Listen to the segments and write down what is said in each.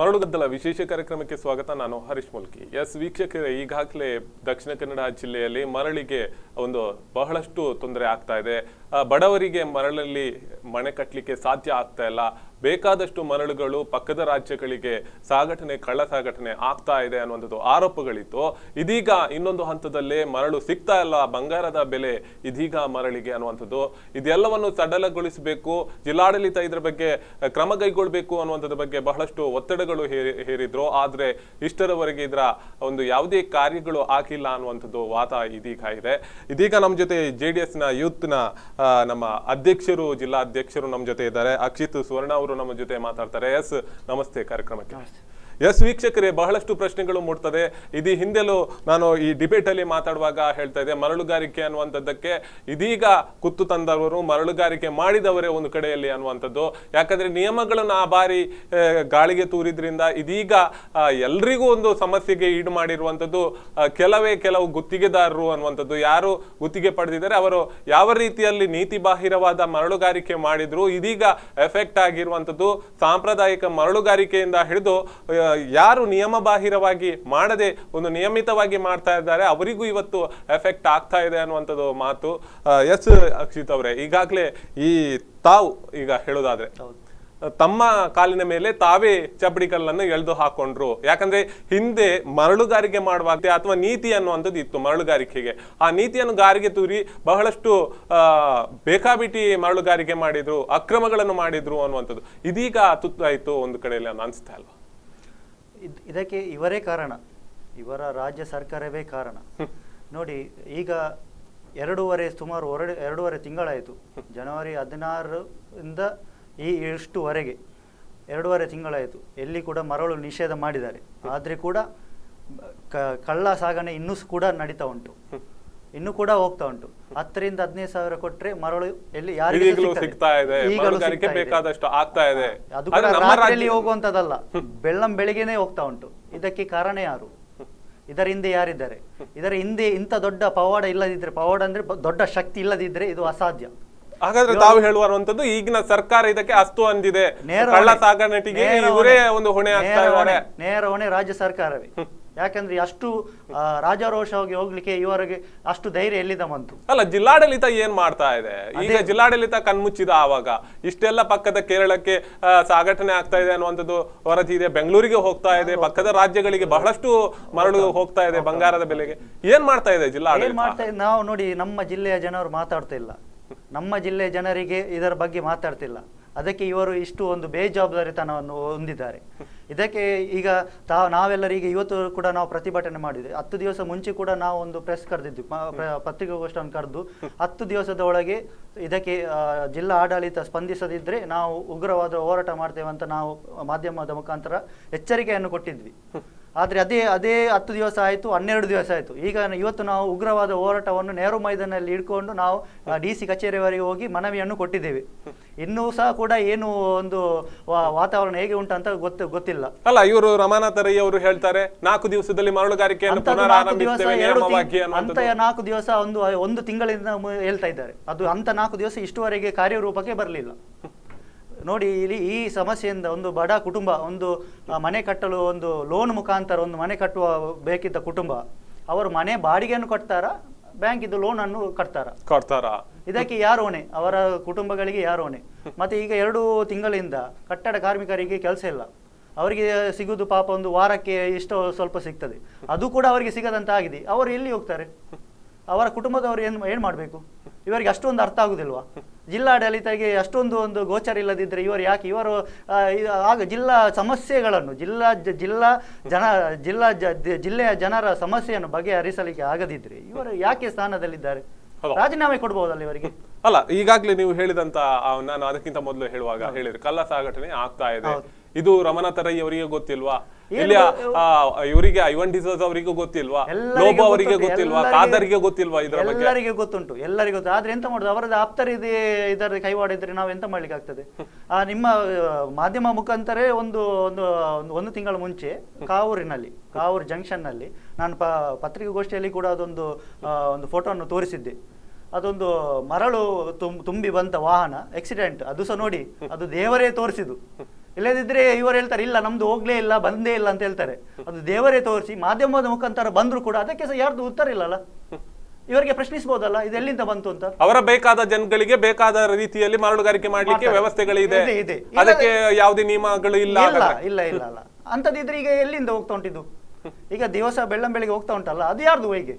ಮರಳುಗದ್ದಲ ವಿಶೇಷ ಕಾರ್ಯಕ್ರಮಕ್ಕೆ ಸ್ವಾಗತ. ನಾನು ಹರೀಶ್ ಮುಲ್ಕಿ. ವೀಕ್ಷಕರೇ, ಈಗಾಗಲೇ ದಕ್ಷಿಣ ಕನ್ನಡ ಜಿಲ್ಲೆಯಲ್ಲಿ ಮರಳಿಗೆ ಒಂದು ಬಹಳಷ್ಟು ತೊಂದರೆ ಆಗ್ತಾ ಇದೆ. ಬಡವರಿಗೆ ಮರಳಲ್ಲಿ ಮನೆ ಕಟ್ಟಲಿಕ್ಕೆ ಸಾಧ್ಯ ಆಗ್ತಾ ಇಲ್ಲ. ಬೇಕಾದಷ್ಟು ಮರಳುಗಳು ಪಕ್ಕದ ರಾಜ್ಯಗಳಿಗೆ ಕಳ್ಳ ಸಾಗಣೆ ಆಗ್ತಾ ಇದೆ ಅನ್ನುವಂಥದ್ದು ಆರೋಪಗಳಿತ್ತು. ಇದೀಗ ಇನ್ನೊಂದು ಹಂತದಲ್ಲಿ ಮರಳು ಸಿಗ್ತಾ ಇಲ್ಲ, ಬಂಗಾರದ ಬೆಲೆ ಇದೀಗ ಮರಳಿಗೆ ಅನ್ನುವಂಥದ್ದು. ಇದೆಲ್ಲವನ್ನು ಸಡಲಗೊಳಿಸಬೇಕು, ಜಿಲ್ಲಾಡಳಿತ ಇದ್ರ ಬಗ್ಗೆ ಕ್ರಮ ಕೈಗೊಳ್ಳಬೇಕು ಅನ್ನುವಂಥದ್ರ ಬಗ್ಗೆ ಬಹಳಷ್ಟು ಒತ್ತಡಗಳು ಹೇರಿದ್ರು. ಆದ್ರೆ ಇಷ್ಟರವರೆಗೆ ಇದರ ಒಂದು ಯಾವುದೇ ಕಾರ್ಯಗಳು ಆಗಿಲ್ಲ ಅನ್ನುವಂಥದ್ದು ವಾದ ಇದೀಗ ಇದೆ. ಇದೀಗ ನಮ್ಮ ಜೊತೆ JDS ನ ಯೂತ್ ನ ನಮ್ಮ ಅಧ್ಯಕ್ಷರು, ಜಿಲ್ಲಾ ಅಧ್ಯಕ್ಷರು ನಮ್ಮ ಜೊತೆ ಇದ್ದಾರೆ. ಅಕ್ಷಿತ್ ಸುವರ್ಣ ಅವರು ನಮ್ಮ ಜೊತೆ ಮಾತಾಡ್ತಾರೆ. ನಮಸ್ತೆ ಕಾರ್ಯಕ್ರಮಕ್ಕೆ. ವೀಕ್ಷಕರೇ, ಬಹಳಷ್ಟು ಪ್ರಶ್ನೆಗಳು ಮೂಡ್ತದೆ. ಇದು ಹಿಂದೆಲೂ ನಾನು ಈ ಡಿಬೇಟ್ ಅಲ್ಲಿ ಮಾತಾಡುವಾಗ ಹೇಳ್ತಾ ಇದ್ದೆ, ಮರಳುಗಾರಿಕೆ ಅನ್ನುವಂಥದ್ದಕ್ಕೆ ಇದೀಗ ಕುತ್ತು ತಂದವರು ಮರಳುಗಾರಿಕೆ ಮಾಡಿದವರೇ ಒಂದು ಕಡೆಯಲ್ಲಿ ಅನ್ನುವಂಥದ್ದು. ಯಾಕಂದ್ರೆ ನಿಯಮಗಳನ್ನು ಆ ಬಾರಿ ಗಾಳಿಗೆ ತೂರಿದ್ರಿಂದ ಇದೀಗ ಎಲ್ರಿಗೂ ಒಂದು ಸಮಸ್ಯೆಗೆ ಈಡು ಮಾಡಿರುವಂಥದ್ದು ಕೆಲವು ಗುತ್ತಿಗೆದಾರರು ಅನ್ನುವಂಥದ್ದು. ಯಾರು ಗುತ್ತಿಗೆ ಪಡೆದಿದ್ದಾರೆ ಅವರು ಯಾವ ರೀತಿಯಲ್ಲಿ ನೀತಿ ಬಾಹಿರವಾದ ಮರಳುಗಾರಿಕೆ ಮಾಡಿದ್ರು, ಇದೀಗ ಎಫೆಕ್ಟ್ ಆಗಿರುವಂಥದ್ದು ಸಾಂಪ್ರದಾಯಿಕ ಮರಳುಗಾರಿಕೆಯಿಂದ ಹಿಡಿದು ಯಾರು ನಿಯಮ ಬಾಹಿರವಾಗಿ ಮಾಡದೆ ಒಂದು ನಿಯಮಿತವಾಗಿ ಮಾಡ್ತಾ ಇದ್ದಾರೆ ಅವರಿಗೂ ಇವತ್ತು ಎಫೆಕ್ಟ್ ಆಗ್ತಾ ಇದೆ ಅನ್ನುವಂಥದ್ದು ಮಾತು. ಅಕ್ಷಿತ್ ಅವರೇ, ಈಗಾಗಲೇ ತಾವು ಈಗ ಹೇಳೋದಾದ್ರೆ ತಮ್ಮ ಕಾಲಿನ ಮೇಲೆ ತಾವೇ ಚಪ್ಪಡಿಕಲ್ಲನ್ನು ಎಳೆದು ಹಾಕೊಂಡ್ರು. ಯಾಕಂದ್ರೆ ಹಿಂದೆ ಮರಳುಗಾರಿಕೆ ಮಾಡುವಾಗ ಅಥವಾ ನೀತಿ ಅನ್ನುವಂಥದ್ದು ಇತ್ತು ಮರಳುಗಾರಿಕೆಗೆ. ಆ ನೀತಿಯನ್ನು ಗಾರಿಗೆ ತೂರಿ ಬಹಳಷ್ಟು ಬೇಕಾಬಿಟ್ಟಿ ಮರಳುಗಾರಿಕೆ ಮಾಡಿದ್ರು, ಅಕ್ರಮಗಳನ್ನು ಮಾಡಿದ್ರು ಅನ್ನುವಂಥದ್ದು ಇದೀಗ ತುತ್ತಾಯ್ತು ಒಂದು ಕಡೆಯಲ್ಲಿ ಅನಿಸ್ತಾ ಅಲ್ವಾ? ಇದಕ್ಕೆ ಇವರೇ ಕಾರಣ, ಇವರ ರಾಜ್ಯ ಸರ್ಕಾರವೇ ಕಾರಣ. ನೋಡಿ, ಈಗ ಸುಮಾರು ಎರಡೂವರೆ ತಿಂಗಳಾಯಿತು. ಜನವರಿ 16ರಿಂದ ಇಷ್ಟುವರೆಗೆ 2.5 ತಿಂಗಳಾಯಿತು. ಎಲ್ಲಿ ಕೂಡ ಮರಳು ನಿಷೇಧ ಮಾಡಿದ್ದಾರೆ. ಆದರೆ ಕೂಡ ಕಳ್ಳ ಸಾಗಣೆ ಇನ್ನೂ ಕೂಡ ನಡೀತಾ ಉಂಟು, ಇನ್ನೂ ಕೂಡ ಹೋಗ್ತಾ ಉಂಟು. 10,000 ರಿಂದ 15,000 ಕೊಟ್ರೆ ಮರಳು ಎಲ್ಲಿ ಯಾರಿಗೂ ಸಿಗ್ತಾ ಇದೆ, ಅದು ಕೂಡ ರಾತ್ರಿಯಲ್ಲಿ ಹೋಗುವಂತದಲ್ಲ, ಬೆಳಿಗ್ಗೆನೆ ಹೋಗ್ತಾ ಉಂಟು. ಇದಕ್ಕೆ ಕಾರಣ ಯಾರು? ಇದರ ಹಿಂದೆ ಯಾರಿದ್ದಾರೆ? ಇದರ ಹಿಂದೆ ಇಂಥ ದೊಡ್ಡ ಪವಾಡ ಇಲ್ಲದಿದ್ರೆ, ಪವಾಡ ಅಂದ್ರೆ ದೊಡ್ಡ ಶಕ್ತಿ ಇಲ್ಲದಿದ್ರೆ ಇದು ಅಸಾಧ್ಯ. ಹಾಗಾದ್ರೆ ತಾವು ಹೇಳುವಂತದ್ದು ಈಗಿನ ಸರ್ಕಾರ ಇದಕ್ಕೆ ಅಸ್ತು ಅಂದಿದೆ, ಕಳ್ಳ ಸಾಗಣೆಗೆ ಇವರೇ ಒಂದು ಹೊಣೆ ಆಗ್ತಾ ಇದ್ದಾರೆ. ನೇರ ಹೊಣೆ ರಾಜ್ಯ ಸರ್ಕಾರವೇ. ಯಾಕಂದ್ರೆ ಅಷ್ಟು ರಾಜಾರೋಷವಾಗಿ ಹೋಗ್ಲಿಕ್ಕೆ ಇವರಿಗೆ ಅಷ್ಟು ಧೈರ್ಯ ಎಲ್ಲಿಂದ ಬಂತು? ಅಲ್ಲ, ಜಿಲ್ಲಾಡಳಿತ ಏನ್ ಮಾಡ್ತಾ ಇದೆ ಈಗ? ಜಿಲ್ಲಾಡಳಿತ ಕಣ್ಮುಚ್ಚಿದ ಆವಾಗ ಇಷ್ಟೆಲ್ಲ ಪಕ್ಕದ ಕೇರಳಕ್ಕೆ ಸಾಗಣೆ ಆಗ್ತಾ ಇದೆ ಅನ್ನುವಂಥದ್ದು ವರದಿ ಇದೆ. ಬೆಂಗಳೂರಿಗೆ ಹೋಗ್ತಾ ಇದೆ, ಪಕ್ಕದ ರಾಜ್ಯಗಳಿಗೆ ಬಹಳಷ್ಟು ಮರಳು ಹೋಗ್ತಾ ಇದೆ ಬಂಗಾರದ ಬೆಲೆಗೆ. ಏನ್ ಮಾಡ್ತಾ ಇದೆ ಜಿಲ್ಲಾಡಳಿತ? ನಾವು ನೋಡಿ, ನಮ್ಮ ಜಿಲ್ಲೆಯ ಜನರು ಮಾತಾಡ್ತಾ ಇಲ್ಲ, ನಮ್ಮ ಜಿಲ್ಲೆಯ ಜನರಿಗೆ ಇದರ ಬಗ್ಗೆ ಮಾತಾಡ್ತಿಲ್ಲ. ಅದಕ್ಕೆ ಇವರು ಇಷ್ಟು ಒಂದು ಬೇಜವಾಬ್ದಾರಿತನವನ್ನು ಹೊಂದಿದ್ದಾರೆ. ಇದಕ್ಕೆ ಈಗ ನಾವೆಲ್ಲರಿಗೆ ಇವತ್ತು ಕೂಡ ನಾವು ಪ್ರತಿಭಟನೆ ಮಾಡಿದ್ವಿ. 10 ದಿವಸ ಮುಂಚೆ ಕೂಡ ನಾವು ಒಂದು ಪ್ರೆಸ್ ಕರೆದಿದ್ವಿ, ಪತ್ರಿಕಾಗೋಷ್ಠಿಯನ್ನು ಕರೆದು 10 ದಿವಸದ ಒಳಗೆ ಇದಕ್ಕೆ ಜಿಲ್ಲಾ ಆಡಳಿತ ಸ್ಪಂದಿಸದಿದ್ರೆ ನಾವು ಉಗ್ರವಾದ ಹೋರಾಟ ಮಾಡ್ತೇವೆ ಅಂತ ನಾವು ಮಾಧ್ಯಮದ ಮುಖಾಂತರ ಎಚ್ಚರಿಕೆಯನ್ನು ಕೊಟ್ಟಿದ್ವಿ. ಆದರೆ ಅದೇ 10 ದಿವಸ ಆಯಿತು, 12 ದಿವಸ ಆಯಿತು. ಈಗ ಇವತ್ತು ನಾವು ಉಗ್ರವಾದ ಹೋರಾಟವನ್ನು ನೆಹರು ಮೈದಾನಲ್ಲಿ ಇಟ್ಕೊಂಡು ನಾವು DC ಕಚೇರಿವರೆಗೆ ಹೋಗಿ ಮನವಿಯನ್ನು ಕೊಟ್ಟಿದ್ದೇವೆ. ಇನ್ನೂ ಸಹ ಕೂಡ ಏನು ಒಂದು ವಾತಾವರಣ ಹೇಗೆ ಉಂಟಂತ ಗೊತ್ತಿಲ್ಲ. ಅಲ್ಲ, ಇವರು ರಮಾನಾಥ ರೈ ಅವರು ಹೇಳ್ತಾರೆ 4 ದಿವಸದಲ್ಲಿ ಮರಳುಗಾರಿಕೆಯನ್ನು ಪುನರಾರಂಭಿಸುತ್ತೇವೆ ನೇಮವಾಗಿ ಅಂತ 4 ದಿವಸ ಒಂದು ತಿಂಗಳಿಂದ ಹೇಳ್ತಾ ಇದ್ದಾರೆ. ಅದು ಅಂತ 4 ದಿವಸ ಇಷ್ಟುವರೆಗೆ ಕಾರ್ಯರೂಪಕ್ಕೆ ಬರಲಿಲ್ಲ. ನೋಡಿ, ಇಲ್ಲಿ ಈ ಸಮಸ್ಯೆಯಿಂದ ಒಂದು ಬಡ ಕುಟುಂಬ ಒಂದು ಮನೆ ಕಟ್ಟಲು ಒಂದು ಲೋನ್ ಮುಖಾಂತರ ಒಂದು ಮನೆ ಕಟ್ಟುವ ಬೇಕಿದ್ದ ಕುಟುಂಬ, ಅವರು ಮನೆ ಬಾಡಿಗೆಯನ್ನು ಕಟ್ತಾರಾ, ಬ್ಯಾಂಕ್ ಇದು ಲೋನ್ ಅನ್ನು ಕಟ್ತಾರಾ? ಇದಕ್ಕೆ ಯಾರು ಹೊಣೆ? ಅವರ ಕುಟುಂಬಗಳಿಗೆ ಯಾರು ಹೊಣೆ? ಮತ್ತೆ ಈಗ 2 ತಿಂಗಳಿಂದ ಕಟ್ಟಡ ಕಾರ್ಮಿಕರಿಗೆ ಕೆಲಸ ಇಲ್ಲ. ಅವರಿಗೆ ಸಿಗುದು ಪಾಪ ಒಂದು ವಾರಕ್ಕೆ ಇಷ್ಟೋ ಸ್ವಲ್ಪ ಸಿಗ್ತದೆ, ಅದು ಕೂಡ ಅವರಿಗೆ ಸಿಗದಂತ ಆಗಿದೆ. ಅವರು ಎಲ್ಲಿ ಹೋಗ್ತಾರೆ? ಅವರ ಕುಟುಂಬದವರು ಏನು ಮಾಡಬೇಕು? ಇವರಿಗೆ ಅಷ್ಟೊಂದು ಅರ್ಥ ಆಗುದಿಲ್ವಾ? ಜಿಲ್ಲಾಡಳಿತಕ್ಕೆ ಅಷ್ಟೊಂದು ಒಂದು ಗೋಚರ ಇಲ್ಲದಿದ್ದರೆ ಇವರು ಆಗ ಜಿಲ್ಲಾ ಸಮಸ್ಯೆಗಳನ್ನು ಜಿಲ್ಲೆಯ ಜನರ ಸಮಸ್ಯೆಯನ್ನು ಬಗೆಹರಿಸಲಿಕ್ಕೆ ಆಗದಿದ್ರೆ ಇವರು ಯಾಕೆ ಸ್ಥಾನದಲ್ಲಿದ್ದಾರೆ? ರಾಜೀನಾಮೆ ಕೊಡಬಹುದಲ್ಲ ಇವರಿಗೆ? ಅಲ್ಲ, ಈಗಾಗಲೇ ನೀವು ಹೇಳಿದಂತ, ನಾನು ಅದಕ್ಕಿಂತ ಮೊದಲು ಹೇಳಿದ್ರೆ ಕಳ್ಳ ಸಾಗಣೆ ಆಗ್ತಾ ಇದೆ. ಇದು ರಮಾನಾಥ ರೈ ಅವರಿಗೆ ಗೊತ್ತಿಲ್ವಾ? ಇಲ್ಲಿ ಇವರಿಗೆ ಐವನ್ ಡಿಸೋಜ್ ಅವರಿಗೂ ಗೊತ್ತಿಲ್ವಾ? ಲೋಬೋ ಅವರಿಗೆ ಗೊತ್ತಿಲ್ವಾ? ಖಾದರ್ಗೆ ಗೊತ್ತಿಲ್ವಾ? ಇದರ ಬಗ್ಗೆ ಎಲ್ಲರಿಗೆ ಗೊತ್ತುಂಟು, ಎಲ್ಲರಿಗೂ ಗೊತ್ತು. ಆದ್ರೆ ಎಂತ ಮಾಡುದು? ಅವರದ್ದು ಆಪ್ತರಿದೆ ಇದರ ಕೈವಾಡಿದ್ರೆ ನಾವು ಎಂತ ಮಾಡ್ಲಿಕ್ಕೆ ಆಗ್ತದೆ? ನಿಮ್ಮ ಮಾಧ್ಯಮ ಮುಖಾಂತರ ಒಂದು ತಿಂಗಳ ಮುಂಚೆ ಕಾವೂರು ಜಂಕ್ಷನ್ ನಲ್ಲಿ ನಾನು ಪತ್ರಿಕಾಗೋಷ್ಠಿಯಲ್ಲಿ ಕೂಡ ಒಂದು ಫೋಟೋವನ್ನು ತೋರಿಸಿದ್ದೆ. ಅದೊಂದು ಮರಳು ತುಂಬಿ ಬಂತ ವಾಹನ ಆಕ್ಸಿಡೆಂಟ್. ಅದು ಸಹ ನೋಡಿ, ಅದು ದೇವರೇ ತೋರಿಸಿದ್ದು. ಇಲ್ಲದಿದ್ರೆ ಇವರು ಹೇಳ್ತಾರೆ ಇಲ್ಲ ನಮ್ದು ಹೋಗ್ಲೇ ಇಲ್ಲ ಬಂದೇ ಇಲ್ಲ ಅಂತ ಹೇಳ್ತಾರೆ. ಅದು ದೇವರೇ ತೋರಿಸಿ ಮಾಧ್ಯಮದ ಮುಖಾಂತರ ಬಂದ್ರು ಕೂಡ ಅದಕ್ಕೆ ಸಹ ಯಾರ್ದು ಉತ್ತರ ಇಲ್ಲಲ್ಲ. ಇವರಿಗೆ ಪ್ರಶ್ನಿಸಬಹುದಲ್ಲ ಇದು ಎಲ್ಲಿಂದ ಬಂತು ಅಂತ. ಅವರ ಬೇಕಾದ ಜನಗಳಿಗೆ ಬೇಕಾದ ರೀತಿಯಲ್ಲಿ ಮರಳುಗಾರಿಕೆ ಮಾಡ್ಲಿಕ್ಕೆ ವ್ಯವಸ್ಥೆಗಳಿದೆ, ಅದಕ್ಕೆ ಯಾವುದೇ ನಿಯಮಗಳು ಇಲ್ಲ ಇಲ್ಲ ಇಲ್ಲ ಅಲ್ಲ ಅಂತದಿದ್ರೆ ಈಗ ಎಲ್ಲಿಂದ ಹೋಗ್ತಾ ಉಂಟಿದ್ದು? ಈಗ ದಿವಸ ಬೆಳ್ಳಂಬೆಳಿಗ್ಗೆ ಹೋಗ್ತಾ ಉಂಟಲ್ಲ, ಅದು ಯಾರ್ದು ಹೇಗೆ?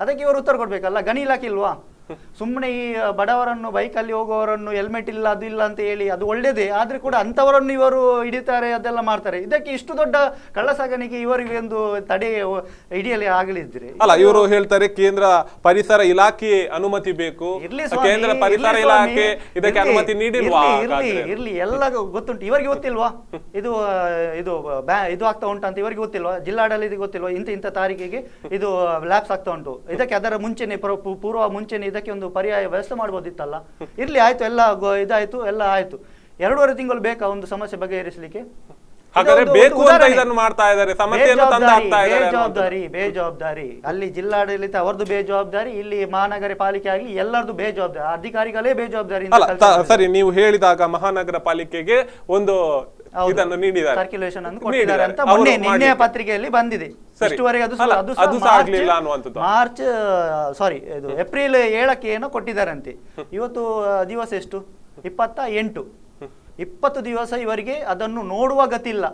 ಅದಕ್ಕೆ ಇವರು ಉತ್ತರ ಕೊಡ್ಬೇಕಲ್ಲ. ಗಣಿ ಇಲಾಖೆ ಇಲ್ವಾ? ಸುಮ್ಮನೆ ಈ ಬಡವರನ್ನು ಬೈಕಲ್ಲಿ ಹೋಗುವವರನ್ನು ಹೆಲ್ಮೆಟ್ ಇಲ್ಲ ಅದು ಇಲ್ಲ ಅಂತ ಹೇಳಿ ಅದು ಒಳ್ಳೇದೇ, ಆದ್ರೆ ಕೂಡ ಅಂತವರನ್ನು ಇವರು ಹಿಡಿತಾರೆ ಅದೆಲ್ಲ ಮಾಡ್ತಾರೆ. ಇದಕ್ಕೆ ಇಷ್ಟು ದೊಡ್ಡ ಕಳ್ಳ ಸಾಗಾಣಿಕೆ ಇವರಿಗೆ ಒಂದು ತಡೆ ಹಿಡಿಯಲಿ ಆಗಲಿದ್ರೆ ಅಲ್ಲ, ಇವರು ಹೇಳ್ತಾರೆ ಕೇಂದ್ರ ಪರಿಸರ ಇಲಾಖೆ ಅನುಮತಿ ಬೇಕು, ಕೇಂದ್ರ ಪರಿಸರ ಇಲಾಖೆ ಇದಕ್ಕೆ ಅನುಮತಿ ನೀಡಿಲ್ವಾ? ಇರ್ಲಿ ಎಲ್ಲ ಗೊತ್ತುಂಟು ಇವರಿಗೆ, ಗೊತ್ತಿಲ್ವಾ ಇದು ಇದು ಇದು ಆಗ್ತಾ ಉಂಟು ಅಂತ ಇವರಿಗೆ ಗೊತ್ತಿಲ್ವಾ? ಜಿಲ್ಲಾಡಳಿತ ಗೊತ್ತಿಲ್ವಾ ಇಂಥ ತಾರೀಕಿಗೆ ಇದು ಲ್ಯಾಪ್ಸ್ ಆಗ್ತಾ ಉಂಟು, ಇದಕ್ಕೆ ಅದರ ಮುಂಚೆನೆ ಪೂರ್ವ ಮುಂಚೆನೆ ಇದಕ್ಕೆ ಒಂದು ಪರ್ಯಾಯ ವ್ಯವಸ್ಥೆ ಮಾಡ್ಬೋದಿತ್ತಲ್ಲ. ಇರ್ಲಿ ಆಯ್ತು, ಎಲ್ಲ ಇದಾಯ್ತು, ಎಲ್ಲ ಆಯ್ತು. 2.5 ತಿಂಗಳು ಬೇಕಾ ಒಂದು ಸಮಸ್ಯೆ ಬಗೆಹರಿಸಲಿಕ್ಕೆ? ಬೇಜವಾಬ್ದಾರಿ ಅಲ್ಲಿ ಜಿಲ್ಲಾಡಳಿತ ಅವರದ್ದು ಬೇಜವಾಬ್ದಾರಿ, ಇಲ್ಲಿ ಮಹಾನಗರ ಪಾಲಿಕೆ ಆಗಲಿ ಎಲ್ಲರದ್ದು ಬೇಜವಾಬ್ದಾರಿ, ಅಧಿಕಾರಿಗಳೇ ಬೇಜವಾಬ್ದಾರಿ. ಸರಿ, ನೀವು ಹೇಳಿದಾಗ ಮಹಾನಗರ ಪಾಲಿಕೆಗೆ ಒಂದು ಇದನ್ನು ನೀಡಿದ್ದಾರೆ, ಸರ್ಕ್ಯುಲೇಷನ್ ಅನ್ನು ಕೊಟ್ಟಿದ್ದಾರೆ ಅಂತ ನಿನ್ನೆ ಪತ್ರಿಕೆಯಲ್ಲಿ ಬಂದಿದೆ. ಇಷ್ಟುವರೆಗೆ ಏಪ್ರಿಲ್ 7ಕ್ಕೆ ಏನೋ ಕೊಟ್ಟಿದ್ದಾರಂತೆ. ಇವತ್ತು ದಿವಸ ಎಷ್ಟು? 28. 20 ದಿವಸ ಇವರಿಗೆ ಅದನ್ನು ನೋಡುವ ಗತಿಲ್ಲ.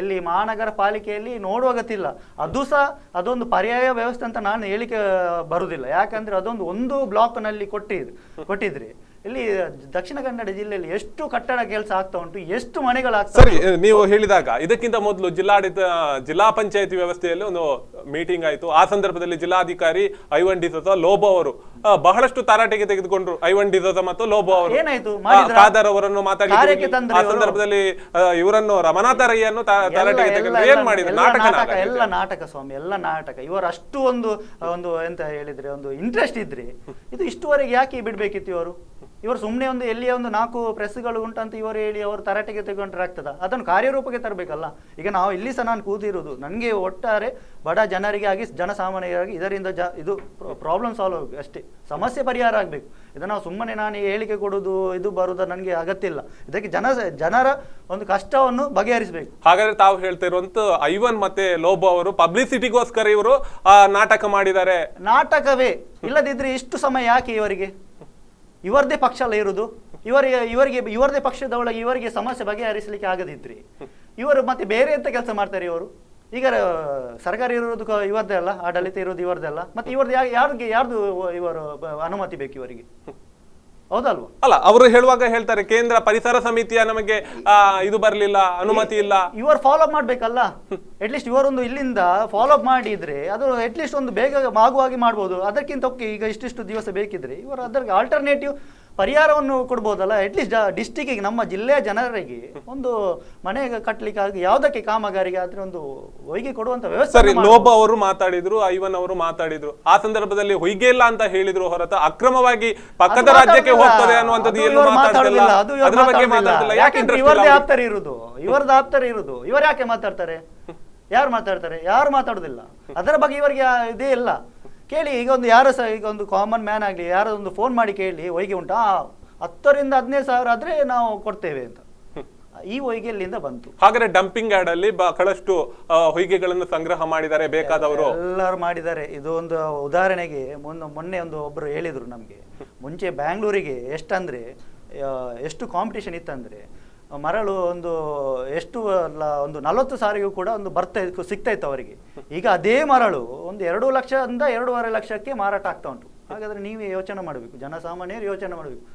ಎಲ್ಲಿ ಮಹಾನಗರ ಪಾಲಿಕೆಯಲ್ಲಿ ನೋಡುವ ಗತಿಲ್ಲ. ಅದು ಸಹ ಅದೊಂದು ಪರ್ಯಾಯ ವ್ಯವಸ್ಥೆ ಅಂತ ನಾನು ಹೇಳಿಕೆ ಬರುವುದಿಲ್ಲ. ಯಾಕಂದ್ರೆ ಒಂದು ಬ್ಲಾಕ್ ನಲ್ಲಿ ಕೊಟ್ಟಿದ್ರೆ ಇಲ್ಲಿ ದಕ್ಷಿಣ ಕನ್ನಡ ಜಿಲ್ಲೆಯಲ್ಲಿ ಎಷ್ಟು ಕಟ್ಟಡ ಕೆಲಸ ಆಗ್ತಾ ಉಂಟು, ಎಷ್ಟು ಮನೆಗಳಾಗ್ತವೆ. ಸರಿ, ನೀವು ಹೇಳಿದಾಗ ಇದಕ್ಕಿಂತ ಮೊದಲು ಜಿಲ್ಲಾ ಪಂಚಾಯತಿ ವ್ಯವಸ್ಥೆಯಲ್ಲಿ ಒಂದು ಮೀಟಿಂಗ್ ಆಯ್ತು. ಆ ಸಂದರ್ಭದಲ್ಲಿ ಜಿಲ್ಲಾಧಿಕಾರಿ ಐವನ್ ಡಿಸೋಜಾ ಲೋಬೋ ಅವರು ಬಹಳಷ್ಟು ತಾರಾಟೆಗೆ ತೆಗೆದುಕೊಂಡ್ರು. ಐವನ್ ಡಿಸೋಜಾ ಮತ್ತು ಲೋಬೋ ಅವರು ಏನಾಯ್ತು, ಖಾದರ್ ಅವರನ್ನು ಮಾತಾಡಿದ್ರು. ಆ ಸಂದರ್ಭದಲ್ಲಿ ಇವರನ್ನು ರಮನಾಥ ರೈಯನ್ನು ತಾರಾಟೆಗೆ ತೆಗೆದು ಏನ್ ಮಾಡಿದ್ರು? ಎಲ್ಲ ನಾಟಕ ಸ್ವಾಮಿ, ಎಲ್ಲ ನಾಟಕ. ಇವರು ಅಷ್ಟು ಒಂದು ಎಂತ ಹೇಳಿದ್ರೆ ಒಂದು ಇಂಟ್ರೆಸ್ಟ್ ಇದ್ರೆ ಇದು ಇಷ್ಟುವರೆಗೆ ಯಾಕೆ ಬಿಡ್ಬೇಕಿತ್ತು? ಇವರು ಸುಮ್ಮನೆ ಎಲ್ಲಿಯ 4 ಪ್ರೆಸ್ಗಳು ಉಂಟಂತ ಇವರು ಹೇಳಿ ಅವರು ತರಾಟೆಗೆ ತೆಗೊಂಡ್ರೆ ಆಗ್ತದ? ಅದನ್ನು ಕಾರ್ಯರೂಪಕ್ಕೆ ತರಬೇಕಲ್ಲ. ಈಗ ನಾವು ಇಲ್ಲಿ ಸಹ ನಾನು ಕೂತಿರುವುದು ನನಗೆ ಒಟ್ಟಾರೆ ಬಡ ಜನರಿಗೆ ಆಗಿ ಜನಸಾಮಾನ್ಯರಾಗಿ ಇದರಿಂದ ಇದು ಪ್ರಾಬ್ಲಮ್ ಸಾಲ್ವ್ ಆಗಬೇಕು ಅಷ್ಟೇ, ಸಮಸ್ಯೆ ಪರಿಹಾರ ಆಗಬೇಕು. ಇದನ್ನು ನಾವು ಸುಮ್ಮನೆ ನಾನು ಹೇಳಿಕೆ ಕೊಡುವುದು ಇದು ಬರುವುದು ನನಗೆ ಅಗತ್ಯ ಇಲ್ಲ. ಇದಕ್ಕೆ ಜನರ ಒಂದು ಕಷ್ಟವನ್ನು ಬಗೆಹರಿಸಬೇಕು. ಹಾಗಾದ್ರೆ ತಾವು ಹೇಳ್ತಿರುವಂತ ಐವನ್ ಮತ್ತೆ ಲೋಬೋ ಅವರು ಪಬ್ಲಿಸಿಟಿಗೋಸ್ಕರ ಇವರು ನಾಟಕ ಮಾಡಿದ್ದಾರೆ. ನಾಟಕವೇ ಇಲ್ಲದಿದ್ರೆ ಇಷ್ಟು ಸಮಯ ಯಾಕೆ ಇವರಿಗೆ? ಇವರದೇ ಪಕ್ಷ ಅಲ್ಲ ಇರುವುದು. ಇವರದೇ ಪಕ್ಷದ ಒಳಗೆ ಇವರಿಗೆ ಸಮಸ್ಯೆ ಬಗೆಹರಿಸಲಿಕ್ಕೆ ಆಗದಿದ್ರಿ ಇವರು ಮತ್ತೆ ಬೇರೆ ಎಂತ ಕೆಲಸ ಮಾಡ್ತಾರೆ ಇವರು? ಈಗ ಸರ್ಕಾರ ಇರೋದು ಇವರದೇ ಅಲ್ಲ, ಆಡಳಿತ ಇರೋದು ಇವರದೇ ಅಲ್ಲ, ಮತ್ತೆ ಇವ್ರದ್ದು ಯಾರ್ದು ಇವರು ಅನುಮತಿ ಬೇಕು ಇವರಿಗೆ? ಹೌದಲ್ವಾ? ಅಲ್ಲ, ಅವರು ಹೇಳುವಾಗ ಹೇಳ್ತಾರೆ ಕೇಂದ್ರ ಪರಿಸರ ಸಮಿತಿಯ ನಮಗೆ ಇದು ಬರ್ಲಿಲ್ಲ, ಅನುಮತಿ ಇಲ್ಲ. ಇವರು ಫಾಲೋ ಅಪ್ ಮಾಡ್ಬೇಕಲ್ಲ. ಅಟ್ಲೀಸ್ಟ್ ಇವರೊಂದು ಇಲ್ಲಿಂದ ಫಾಲೋ ಅಪ್ ಮಾಡಿದ್ರೆ ಅದು ಅಟ್ಲೀಸ್ಟ್ ಒಂದು ಬೇಗ ಆಗುವಾಗಿ ಮಾಡ್ಬೋದು. ಅದಕ್ಕಿಂತ ಈಗ ಇಷ್ಟಿಷ್ಟು ದಿವಸ ಬೇಕಿದ್ರೆ ಇವರು ಅದಕ್ಕೆ ಆಲ್ಟರ್ನೇಟಿವ್ ಪರಿಹಾರವನ್ನು ಕೊಡ್ಬೋದಲ್ಲ. ಅಟ್ಲೀಸ್ಟ್ ಡಿಸ್ಟಿಕ್ಕಿಗೆ ನಮ್ಮ ಜಿಲ್ಲೆಯ ಜನರಿಗೆ ಒಂದು ಮನೆ ಕಟ್ಟಲಿಕ್ಕೆ ಯಾವುದಕ್ಕೆ ಕಾಮಗಾರಿಗೆ ಆದ್ರೆ ಒಂದು ಹೊಯ್ಗೆ ಕೊಡುವಂತ ವ್ಯವಸ್ಥೆ. ಸರಿ, ಲೋಬೋ ಅವರು ಮಾತಾಡಿದ್ರು, ಐವನ್ ಅವರು ಮಾತಾಡಿದ್ರು. ಆ ಸಂದರ್ಭದಲ್ಲಿ ಹೊಯ್ಗೆ ಇಲ್ಲ ಅಂತ ಹೇಳಿದ್ರು ಹೊರತು ಅಕ್ರಮವಾಗಿ ಪಕ್ಕದ ರಾಜ್ಯಕ್ಕೆ ಹೋಗ್ತದೆ ಅನ್ನುವಂಥದ್ದು ಏನು ಮಾತಾಡಲಿಲ್ಲ. ಅದರ ಬಗ್ಗೆ ಮಾತಾಡಲಿಲ್ಲ. ಯಾಕೆ ಇವರದೇ ಆಪ್ತರ ಇರುವುದು, ಇವರದ್ದು ಆಪ್ತರ ಇರುವುದು, ಇವರು ಯಾಕೆ ಮಾತಾಡ್ತಾರೆ? ಯಾರು ಮಾತಾಡ್ತಾರೆ? ಯಾರು ಮಾತಾಡುದಿಲ್ಲ. ಅದರ ಬಗ್ಗೆ ಇವರಿಗೆ ಇದೇ ಇಲ್ಲ. ಕೇಳಿ, ಈಗ ಯಾರು ಸಹ ಈಗ ಒಂದು ಕಾಮನ್ ಮ್ಯಾನ್ ಆಗಲಿ ಯಾರೋ ಒಂದು ಫೋನ್ ಮಾಡಿ ಕೇಳಿ, ಹೊಯ್ಗೆ ಉಂಟಾ 10 ರಿಂದ 15 ಸಾವಿರ ಆದ್ರೆ ನಾವು ಕೊಡ್ತೇವೆ ಅಂತ. ಈ ಹೊಯ್ಗೆ ಎಲ್ಲಿಂದ ಬಂತು? ಹಾಗಾದ್ರೆ ಡಂಪಿಂಗ್ ಯಾರ್ಡ್ ಅಲ್ಲಿ ಬಹಳಷ್ಟು ಹೊಯ್ಗೆಗಳನ್ನು ಸಂಗ್ರಹ ಮಾಡಿದ್ದಾರೆ ಬೇಕಾದವರು, ಎಲ್ಲರೂ ಮಾಡಿದ್ದಾರೆ. ಇದು ಒಂದು ಉದಾಹರಣೆಗೆ ಮೊನ್ನೆ ಒಬ್ರು ಹೇಳಿದ್ರು ನಮ್ಗೆ, ಮುಂಚೆ ಬ್ಯಾಂಗ್ಳೂರಿಗೆ ಎಷ್ಟು ಕಾಂಪಿಟೇಷನ್ ಇತ್ತಂದ್ರೆ ಮರಳು ಎಷ್ಟು ಒಂದು 40 ಸಾವಿರಗೂ ಕೂಡ ಸಿಗ್ತಾ ಇತ್ತು ಅವರಿಗೆ. ಈಗ ಅದೇ ಮರಳು 2 ಲಕ್ಷದಿಂದ 2.5 ಲಕ್ಷಕ್ಕೆ ಮಾರಾಟ ಆಗ್ತಾ ಉಂಟು. ಹಾಗಾದ್ರೆ ನೀವೇ ಯೋಚನೆ ಮಾಡಬೇಕು, ಜನಸಾಮಾನ್ಯರು ಯೋಚನೆ ಮಾಡಬೇಕು,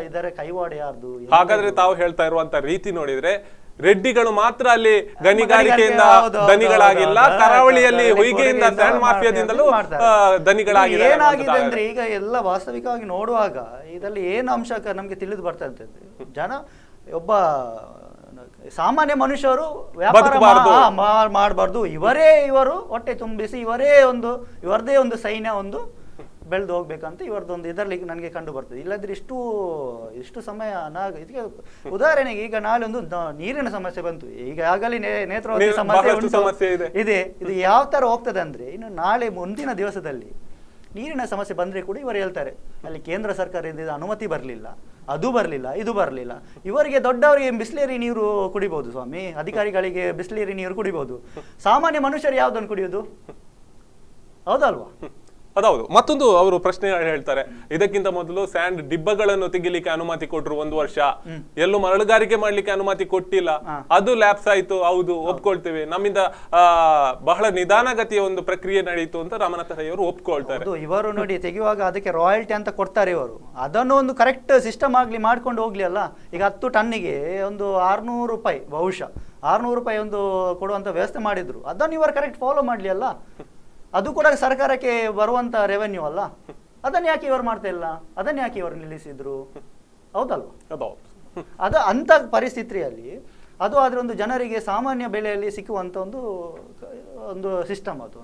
ಇದರ ಕೈವಾಡ ಯಾರ್ದು? ಹಾಗಾದ್ರೆ ತಾವು ಹೇಳ್ತಾ ಇರುವಂತ ರೀತಿ ನೋಡಿದ್ರೆ ರೆಡ್ಡಿಗಳು ಮಾತ್ರ ಅಲ್ಲಿ ಗಣಿಗಾರಿಕೆಯಿಂದ ಧನಿಗಳಾಗಿಲ್ಲ, ಕರಾವಳಿಯಲ್ಲಿ ಹೊಯ್ಗೆಯಿಂದ ಸ್ಯಾಂಡ್ ಮಾಫಿಯಾದಿಂದಲೂ ಧನಿಗಳಾಗಿದೆ. ಏನಾಗಿದೆ ಅಂದ್ರೆ ಈಗ ಎಲ್ಲ ವಾಸ್ತವಿಕವಾಗಿ ನೋಡುವಾಗ ಇದರಲ್ಲಿ ಏನು ಅಂಶ ನಮ್ಗೆ ತಿಳಿದು ಬರ್ತಾ ಅಂತಂದ್ರೆ, ಒಬ್ಬ ಸಾಮಾನ್ಯ ಮನುಷ್ಯರು ವ್ಯಾಪಾರ ಮಾಡಬಾರ್ದು, ಇವರು ಹೊಟ್ಟೆ ತುಂಬಿಸಿ ಇವರದೇ ಒಂದು ಸೈನ್ಯ ಬೆಳೆದು ಹೋಗ್ಬೇಕಂತ ಇವರದೊಂದು ಇದರಲ್ಲಿ ನನಗೆ ಕಂಡು ಬರ್ತದೆ. ಇಲ್ಲದ್ರೆ ಇಷ್ಟು ಸಮಯ ಇದಕ್ಕೆ ಉದಾಹರಣೆಗೆ ಈಗ ನಾಳೆ ಒಂದು ನೀರಿನ ಸಮಸ್ಯೆ ಬಂತು, ಈಗಾಗಲೇ ನೇತ್ರಾವತಿ ಸಮಸ್ಯೆ ಇದೆ. ಇದು ಯಾವ ತರ ಹೋಗ್ತದೆ ಅಂದ್ರೆ ಇನ್ನು ನಾಳೆ ಮುಂದಿನ ದಿವಸದಲ್ಲಿ ನೀರಿನ ಸಮಸ್ಯೆ ಬಂದರೆ ಕೂಡ ಇವರು ಹೇಳ್ತಾರೆ ಅಲ್ಲಿ ಕೇಂದ್ರ ಸರ್ಕಾರದಿಂದ ಅನುಮತಿ ಬರಲಿಲ್ಲ, ಅದು ಬರಲಿಲ್ಲ, ಇದು ಬರಲಿಲ್ಲ. ಇವರಿಗೆ ದೊಡ್ಡವರಿಗೆ ಬಿಸ್ಲೇರಿ ನೀರು ಕುಡಿಬಹುದು ಸ್ವಾಮಿ, ಅಧಿಕಾರಿಗಳಿಗೆ ಬಿಸ್ಲೇರಿ ನೀರು ಕುಡಿಬಹುದು. ಸಾಮಾನ್ಯ ಮನುಷ್ಯರು ಯಾವುದನ್ನು ಕುಡಿಯೋದು? ಹೌದಲ್ವಾ? ಅದೌದು. ಮತ್ತೊಂದು ಅವರು ಪ್ರಶ್ನೆ ಹೇಳ್ತಾರೆ, ಇದಕ್ಕಿಂತ ಮೊದಲು ಸ್ಯಾಂಡ್ ಡಿಬ್ಬಗಳನ್ನು ತೆಗಿಲಿಕ್ಕೆ ಅನುಮತಿ ಕೊಟ್ಟರು 1 ವರ್ಷ, ಎಲ್ಲೂ ಮರಳುಗಾರಿಕೆ ಮಾಡ್ಲಿಕ್ಕೆ ಅನುಮತಿ ಕೊಟ್ಟಿಲ್ಲ, ಅದು ಲ್ಯಾಪ್ಸ್ ಆಯ್ತು. ಹೌದು, ಒಪ್ಕೊಳ್ತೇವೆ, ನಮ್ಮಿಂದ ಬಹಳ ನಿಧಾನಗತಿಯ ಒಂದು ಪ್ರಕ್ರಿಯೆ ನಡೆಯಿತು ಅಂತ ರಾಮನಾಥ ರೈ ಅವರು ಒಪ್ಕೊಳ್ತಾರೆ. ಇವರು ನೋಡಿ ತೆಗೆಯುವಾಗ ಅದಕ್ಕೆ ರಾಯಲ್ಟಿ ಅಂತ ಕೊಡ್ತಾರೆ ಇವರು, ಅದನ್ನು ಒಂದು ಕರೆಕ್ಟ್ ಸಿಸ್ಟಮ್ ಆಗ್ಲಿ ಮಾಡ್ಕೊಂಡು ಹೋಗ್ಲಿ ಅಲ್ಲ. ಈಗ 10 ಟನ್ನಿಗೆ ಒಂದು 600 ರೂಪಾಯಿ, ಬಹುಶಃ 600 ರೂಪಾಯಿ ಒಂದು ಕೊಡುವಂತ ವ್ಯವಸ್ಥೆ ಮಾಡಿದ್ರು, ಅದನ್ನು ಇವರು ಕರೆಕ್ಟ್ ಫಾಲೋ ಮಾಡ್ಲಿ ಅಲ್ಲ. ಅದು ಕೂಡ ಸರ್ಕಾರಕ್ಕೆ ಬರುವಂತ ರೆವೆನ್ಯೂ ಅಲ್ಲ. ಅದನ್ನ ಯಾಕೆ ಇವರು ಮಾಡ್ತಾ ಇಲ್ಲ? ಅದನ್ನ ಯಾಕೆ ಇವರು ನಿಲ್ಲಿಸಿದ್ರು? ಹೌದಲ್ವಾ? ಅಂತ ಪರಿಸ್ಥಿತಿಯಲ್ಲಿ ಅದು ಆದ್ರೆ ಒಂದು ಜನರಿಗೆ ಸಾಮಾನ್ಯ ಬೆಲೆಯಲ್ಲಿ ಸಿಕ್ಕುವಂತ ಒಂದು ಸಿಸ್ಟಮ್ ಅದು.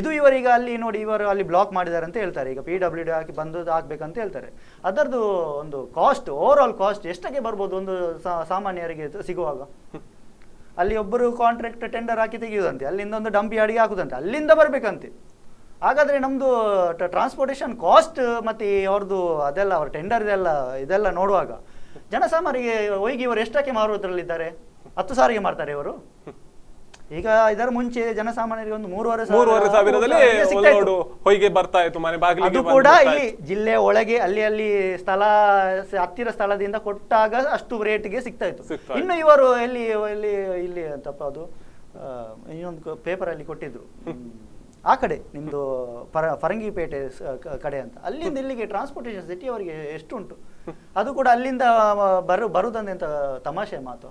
ಇದು ಇವರೀಗ ಅಲ್ಲಿ ನೋಡಿ, ಇವರು ಅಲ್ಲಿ ಬ್ಲಾಕ್ ಮಾಡಿದ್ದಾರೆ ಅಂತ ಹೇಳ್ತಾರೆ. ಈಗ PWD ಹಾಕಿ ಬಂದು ಹಾಕ್ಬೇಕಂತ ಹೇಳ್ತಾರೆ. ಅದರದ್ದು ಒಂದು ಕಾಸ್ಟ್, ಓವರ್ ಆಲ್ ಕಾಸ್ಟ್ ಎಷ್ಟಕ್ಕೆ ಬರ್ಬೋದು ಒಂದು ಸಾಮಾನ್ಯರಿಗೆ ಸಿಗುವಾಗ? ಅಲ್ಲಿ ಒಬ್ಬರು ಕಾಂಟ್ರಾಕ್ಟ್ ಟೆಂಡರ್ ಹಾಕಿ ತೆಗೆಯುವುದಂತೆ, ಅಲ್ಲಿಂದ ಒಂದು ಡಂಪ್ ಯಾರ್ಡಿಗೆ ಹಾಕುದಂತೆ, ಅಲ್ಲಿಂದ ಬರಬೇಕಂತೆ. ಹಾಗಾದರೆ ನಮ್ಮದು ಟ್ರಾನ್ಸ್ಪೋರ್ಟೇಷನ್ ಕಾಸ್ಟ್ ಮತ್ತು ಅವ್ರದ್ದು ಅದೆಲ್ಲ ಅವ್ರ ಟೆಂಡರ್ ಇದೆಲ್ಲ ನೋಡುವಾಗ ಜನಸಾಮಾನ್ಯರಿಗೆ ಹೋಗಿ ಇವರು ಎಷ್ಟಕ್ಕೆ ಮಾರುವುದರಲ್ಲಿದ್ದಾರೆ? 10 ಸಾವಿರಗೆ ಮಾರ್ತಾರೆ ಇವರು. ಈಗ ಇದರ ಮುಂಚೆ ಜನಸಾಮಾನ್ಯರಿಗೆ ಒಂದು 3,500 ಹೊಯ್ಗೆ ಬರ್ತಾ ಇತ್ತು ಮನೆ ಬಾಗಿಲಿಗೆ. ಅದು ಕೂಡ ಇಲ್ಲಿ ಜಿಲ್ಲೆ ಒಳಗೆ ಅಲ್ಲಿ ಸ್ಥಳ ಹತ್ತಿರ ಸ್ಥಳದಿಂದ ಕೊಟ್ಟಾಗ ಅಷ್ಟು ರೇಟ್ಗೆ ಸಿಗ್ತಾ ಇತ್ತು. ಇನ್ನು ಇವರು ಇಲ್ಲಿ ಅಂತಪ್ಪ ಅದು ಇನ್ನೊಂದು ಪೇಪರ್ ಅಲ್ಲಿ ಕೊಟ್ಟಿದ್ರು, ಆ ಕಡೆ ನಿಮ್ದು ಫರಂಗಿಪೇಟೆ ಕಡೆ ಅಂತ, ಅಲ್ಲಿಂದ ಇಲ್ಲಿಗೆ ಟ್ರಾನ್ಸ್ಪೋರ್ಟೇಷನ್ ಸಿಟಿ ಅವರಿಗೆ ಎಷ್ಟು ಉಂಟು? ಅದು ಕೂಡ ಅಲ್ಲಿಂದ ಬರುದಂತ ತಮಾಷೆ ಮಾತು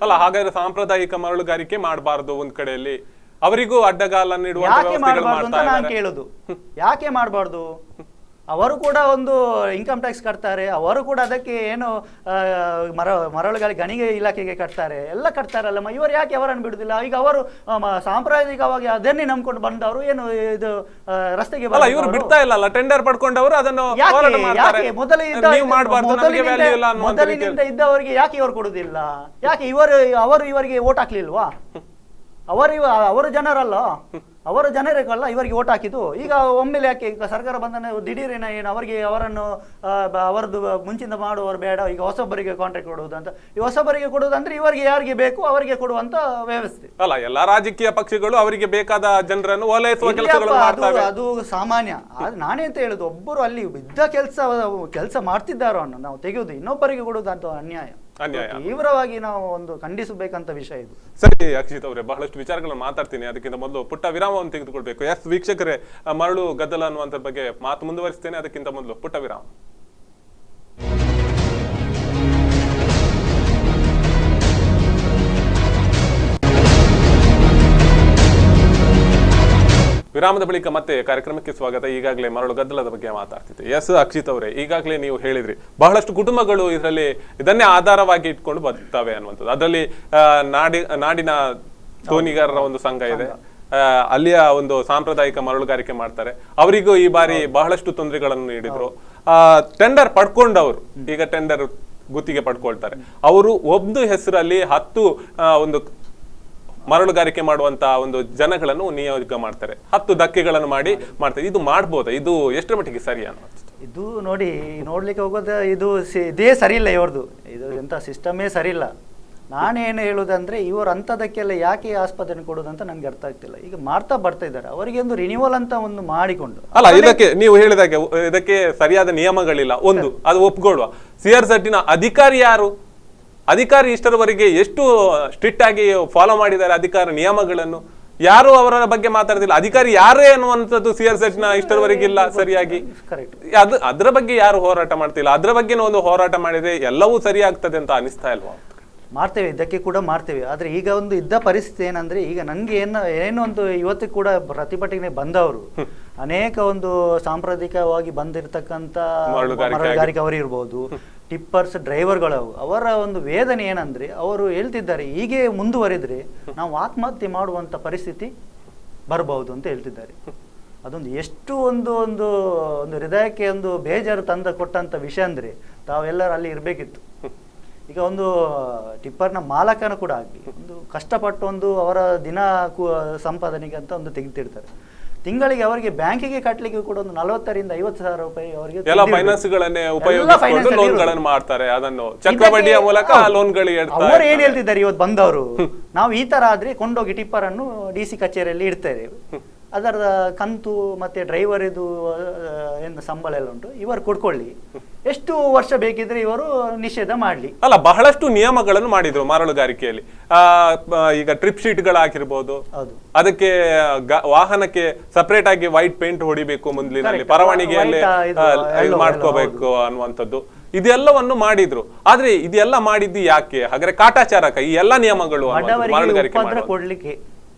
ಅಲ್ಲ. ಹಾಗಾದ್ರೆ ಸಾಂಪ್ರದಾಯಿಕ ಮರಳುಗಾರಿಕೆ ಮಾಡಬಾರ್ದು ಒಂದ್ ಕಡೆಯಲ್ಲಿ, ಅವರಿಗೂ ಅಡ್ಡಗಾಲ ನೀಡುವ ಯಾಕೆ ಮಾಡಬಾರ್ದು ಅಂತ ನಾನು ಕೇಳುದು. ಯಾಕೆ ಮಾಡಬಾರ್ದು? ಅವರು ಕೂಡ ಒಂದು ಇನ್ಕಮ್ ಟ್ಯಾಕ್ಸ್ ಕಟ್ತಾರೆ, ಅವರು ಕೂಡ ಅದಕ್ಕೆ ಏನು ಮರಳುಗಾರಿಕೆ ಗಣಿಗೆ ಇಲಾಖೆಗೆ ಕಟ್ತಾರೆ, ಎಲ್ಲ ಕಟ್ತಾರಲ್ಲಮ್ಮ. ಇವರು ಯಾಕೆ ಅವರನ್ನು ಬಿಡುದಿಲ್ಲ? ಈಗ ಅವರು ಸಾಂಪ್ರದಾಯಿಕವಾಗಿ ಅದನ್ನೇ ನಂಬ್ಕೊಂಡು ಬಂದವರು ಏನು ಇದು ರಸ್ತೆಗೆ ಇವರು ಬಿಡ್ತಾ ಇಲ್ಲ, ಟೆಂಡರ್ ಪಡ್ಕೊಂಡವರು ಅದನ್ನು ಮೊದಲಿನಿಂದ ಇದ್ದವರಿಗೆ ಯಾಕೆ ಇವರು ಕೊಡುದಿಲ್ಲ? ಯಾಕೆ ಅವರು ಇವರಿಗೆ ಓಟ್ ಹಾಕ್ಲಿಲ್ವಾ? ಅವರು ಜನರಲ್ಲ, ಅವರು ಜನರಿಗಲ್ಲ ಇವರಿಗೆ ಓಟ್ ಹಾಕಿದ್ದು. ಈಗ ಒಮ್ಮೆಲೆ ಯಾಕೆ ಸರ್ಕಾರ ಬಂದ ದಿಢೀರೇನ ಏನು ಅವರನ್ನು ಅವರದ್ದು ಮುಂಚಿಂದ ಮಾಡುವವರು ಬೇಡ, ಈಗ ಹೊಸೊಬ್ಬರಿಗೆ ಕಾಂಟ್ರಾಕ್ಟ್ ಕೊಡುವುದು ಅಂತ. ಈ ಹೊಸೊಬ್ಬರಿಗೆ ಕೊಡುವುದಂದ್ರೆ ಇವರಿಗೆ ಯಾರಿಗೆ ಬೇಕು ಅವರಿಗೆ ಕೊಡುವಂತ ವ್ಯವಸ್ಥೆ ಅಲ್ಲ. ಎಲ್ಲಾ ರಾಜಕೀಯ ಪಕ್ಷಗಳು ಅವರಿಗೆ ಬೇಕಾದ ಜನರನ್ನು ಓಲೈಸುವ ಕೆಲಸಗಳು ಅದು ಸಾಮಾನ್ಯ. ನಾನೇಂತ ಹೇಳುದು, ಒಬ್ಬರು ಅಲ್ಲಿ ಇದ್ದ ಕೆಲಸ ಮಾಡ್ತಿದ್ದಾರೋ ಅನ್ನೋ ನಾವು ತೆಗೆಯುವುದು, ಇನ್ನೊಬ್ಬರಿಗೆ ಕೊಡುವುದು ಅಂತ ಅನ್ಯಾಯ. ತೀವ್ರವಾಗಿ ನಾವು ಒಂದು ಖಂಡಿಸಬೇಕಂತ ವಿಷಯ ಇದು. ಸರಿ ಅಕ್ಷಿತ್ ಅವರೇ, ಬಹಳಷ್ಟು ವಿಚಾರಗಳನ್ನು ಮಾತಾಡ್ತೀನಿ, ಅದಕ್ಕಿಂತ ಮೊದಲು ಪುಟ್ಟ ವಿರಾಮವನ್ನು ತೆಗೆದುಕೊಳ್ಬೇಕು. ವೀಕ್ಷಕರೇ, ಮರಳು ಗದ್ದಲ ಅನ್ನುವಂಥ ಬಗ್ಗೆ ಮಾತು ಮುಂದುವರಿಸ್ತೇನೆ, ಅದಕ್ಕಿಂತ ಮೊದಲು ಪುಟ್ಟ ವಿರಾಮ. ವಿರಾಮದ ಬಳಿಕ ಮತ್ತೆ ಕಾರ್ಯಕ್ರಮಕ್ಕೆ ಸ್ವಾಗತ. ಈಗಾಗಲೇ ಮರಳು ಗದ್ದಲದ ಬಗ್ಗೆ ಮಾತಾಡ್ತಿದ್ದೆ. ಅಕ್ಷಿತ್ ಅವರೇ, ಈಗಾಗಲೇ ನೀವು ಹೇಳಿದ್ರಿ ಬಹಳಷ್ಟು ಕುಟುಂಬಗಳು ಇದನ್ನೇ ಆಧಾರವಾಗಿ ಇಟ್ಕೊಂಡು ಬದುಕ್ತವೆ ಅನ್ನುವಂಥದ್ದು. ಅದರಲ್ಲಿ ನಾಡಿನ ದೋಣಿಗಾರರ ಒಂದು ಸಂಘ ಇದೆ, ಅಲ್ಲಿಯ ಒಂದು ಸಾಂಪ್ರದಾಯಿಕ ಮರಳುಗಾರಿಕೆ ಮಾಡ್ತಾರೆ. ಅವರಿಗೂ ಈ ಬಾರಿ ಬಹಳಷ್ಟು ತೊಂದರೆಗಳನ್ನು ನೀಡಿದ್ರು. ಟೆಂಡರ್ ಪಡ್ಕೊಂಡವರು ಈಗ ಟೆಂಡರ್ ಗುತ್ತಿಗೆ ಪಡ್ಕೊಳ್ತಾರೆ. ಅವರು ಒಂದು ಹೆಸರಲ್ಲಿ 10 ಒಂದು ಮರಳುಗಾರಿಕೆ ಮಾಡುವಂತ ಒಂದು ಜನಗಳನ್ನು ನಿಯೋಗ ಮಾಡ್ತಾರೆ, 10 ಧಕ್ಕೆಗಳನ್ನು ಮಾಡ್ತಾರೆ. ಇದು ಮಾಡ್ಬೋದಾ? ಇದು ಎಷ್ಟರ ಮಟ್ಟಿಗೆ ಸರಿ ಅನ್ನೋದು? ಇದು ನೋಡ್ಲಿಕ್ಕೆ ಹೋಗೋದು ಇದೇ ಸರಿ ಇಲ್ಲ ಇವ್ರದ್ದು. ಇದು ಎಂತ ಸಿಸ್ಟಮೇ ಸರಿ ಇಲ್ಲ. ನಾನೇನು ಹೇಳುದಂದ್ರೆ, ಇವರು ಅಂಥದಕ್ಕೆಲ್ಲ ಯಾಕೆ ಆಸ್ಪತ್ರೆ ಕೊಡೋದಂತ ನನ್ಗೆ ಅರ್ಥ ಆಗ್ತಿಲ್ಲ. ಈಗ ಮಾಡ್ತಾ ಬರ್ತಾ ಇದ್ದಾರೆ, ಅವರಿಗೆ ಒಂದು ರಿನಿವಲ್ ಅಂತ ಒಂದು ಮಾಡಿಕೊಂಡು ಅಲ್ಲ. ಇದಕ್ಕೆ ನೀವು ಹೇಳಿದಾಗೆ ಇದಕ್ಕೆ ಸರಿಯಾದ ನಿಯಮಗಳಿಲ್ಲ. ಅದು ಒಪ್ಕೊಳ್ಳುವ. CRZ ಅಧಿಕಾರಿ ಯಾರು? ಅಧಿಕಾರಿ ಇಷ್ಟರವರೆಗೆ ಎಷ್ಟು ಸ್ಟ್ರಿಕ್ಟ್ ಆಗಿ ಫಾಲೋ ಮಾಡಿದ್ದಾರೆ ಅಧಿಕಾರ ನಿಯಮಗಳನ್ನು? ಯಾರು ಅವರ ಬಗ್ಗೆ ಮಾತಾಡ್ತಿಲ್ಲ. ಅಧಿಕಾರಿ ಯಾರೇ ಅನ್ನುವಂಥದ್ದು CRZ ಇಷ್ಟರವರೆಗೆ ಇಲ್ಲ ಸರಿಯಾಗಿ. ಅದರ ಬಗ್ಗೆ ಯಾರು ಹೋರಾಟ ಮಾಡ್ತಿಲ್ಲ. ಅದರ ಬಗ್ಗೆ ಒಂದು ಹೋರಾಟ ಮಾಡಿದ್ರೆ ಎಲ್ಲವೂ ಸರಿ ಆಗ್ತದೆ ಅಂತ ಅನಿಸ್ತಾ ಇಲ್ವಾ? ಮಾಡ್ತೇವೆ, ಇದಕ್ಕೆ ಕೂಡ ಮಾಡ್ತೇವೆ. ಆದರೆ ಈಗ ಒಂದು ಇದ್ದ ಪರಿಸ್ಥಿತಿ ಏನಂದ್ರೆ, ಈಗ ನನಗೆ ಏನೋ ಒಂದು ಇವತ್ತು ಕೂಡ ಪ್ರತಿಭಟನೆ ಬಂದವರು ಅನೇಕ ಒಂದು ಸಾಂಪ್ರದಾಯಿಕವಾಗಿ ಬಂದಿರತಕ್ಕಂಥ ಮರಳುಗಾರಿಕೆ ಅವರು ಇರ್ಬೋದು, ಟಿಪ್ಪರ್ಸ್ ಡ್ರೈವರ್ಗಳು, ಅವರ ಒಂದು ವೇದನೆ ಏನಂದ್ರೆ, ಅವರು ಹೇಳ್ತಿದ್ದಾರೆ ಹೀಗೆ ಮುಂದುವರಿದ್ರೆ ನಾವು ಆತ್ಮಹತ್ಯೆ ಮಾಡುವಂತ ಪರಿಸ್ಥಿತಿ ಬರಬಹುದು ಅಂತ ಹೇಳ್ತಿದ್ದಾರೆ. ಅದೊಂದು ಎಷ್ಟು ಒಂದು ಒಂದು ಒಂದು ಹೃದಯಕ್ಕೆ ಒಂದು ಬೇಜಾರು ಕೊಟ್ಟಂತ ವಿಷಯ ಅಂದ್ರೆ, ತಾವೆಲ್ಲರೂ ಅಲ್ಲಿ ಇರ್ಬೇಕಿತ್ತು. ಈಗ ಒಂದು ಟಿಪ್ಪರ್ನ ಮಾಲಕನ ಕೂಡ ಆಗಲಿ, ಒಂದು ಕಷ್ಟಪಟ್ಟು ಒಂದು ಅವರ ದಿನ ಸಂಪಾದನೆಗೆ ಅಂತ ಒಂದು ತೆಗೆದಿರ್ತಾರೆ. ತಿಂಗಳಿಗೆ ಅವರಿಗೆ ಬ್ಯಾಂಕಿಗೆ ಕಟ್ಟಲಿಕ್ಕೆ ಕೂಡ ಒಂದು 40,000 ರಿಂದ 50,000 ರೂಪಾಯಿ ಅವರಿಗೆ ಎಲ್ಲ ಫೈನಾನ್ಸ್ ಗಳನ್ನೇ ಉಪಯೋಗಿಸಿಕೊಂಡು ಲೋನ್ಗಳನ್ನು ಮಾಡ್ತಾರೆ, ಅದನ್ನು ಚಕ್ರಬಡ್ಡಿಯ ಮೂಲಕ ಲೋನ್ಗಳಿಗೆ ಅವರು ಏನ್ ಹೇಳ್ತಿದ್ದಾರೆ ಇವತ್ತು ಬಂದವರು, ನಾವು ಈ ತರ ಆದ್ರೆ ಕೊಂಡೋಗಿ ಟಿಪ್ಪರ್ ಅನ್ನು DC ಕಚೇರಿಯಲ್ಲಿ ಇಡ್ತೇವೆ, ಅದರ ಕಂತು ಮತ್ತೆ ಡ್ರೈವರ್ ಇದು ಏನು ಸಂಬಳ ಎಲ್ಲ ಉಂಟು ಇವರು ಕೊಡ್ಕೊಳ್ಳಿ, ಎಷ್ಟು ವರ್ಷ ಬೇಕಿದ್ರೆ ಇವರು ನಿಷೇಧ ಮಾಡ್ಲಿ. ಅಲ್ಲ, ಬಹಳಷ್ಟು ನಿಯಮಗಳನ್ನು ಮಾಡಿದ್ರು ಮರಳುಗಾರಿಕೆಯಲ್ಲಿ. ಈಗ ಟ್ರಿಪ್ ಶೀಟ್ ಗಳಾಗಿರ್ಬೋದು, ಅದಕ್ಕೆ ವಾಹನಕ್ಕೆ ಸಪರೇಟ್ ಆಗಿ ವೈಟ್ ಪೇಂಟ್ ಹೊಡಿಬೇಕು, ಮುಂದಿನಲ್ಲಿ ಪರವಾನಿಗೆಯಲ್ಲಿ ಮಾಡ್ಕೋಬೇಕು ಅನ್ನುವಂಥದ್ದು, ಇದೆಲ್ಲವನ್ನು ಮಾಡಿದ್ರು. ಆದ್ರೆ ಇದೆಲ್ಲ ಮಾಡಿದ್ದು ಯಾಕೆ? ಹಾಗಾದ್ರೆ ಕಾಟಾಚಾರಕ ಈ ಎಲ್ಲಾ ನಿಯಮಗಳು ಉಪದ್ರ ಕೊಡ್ಲಿಕ್ಕೆ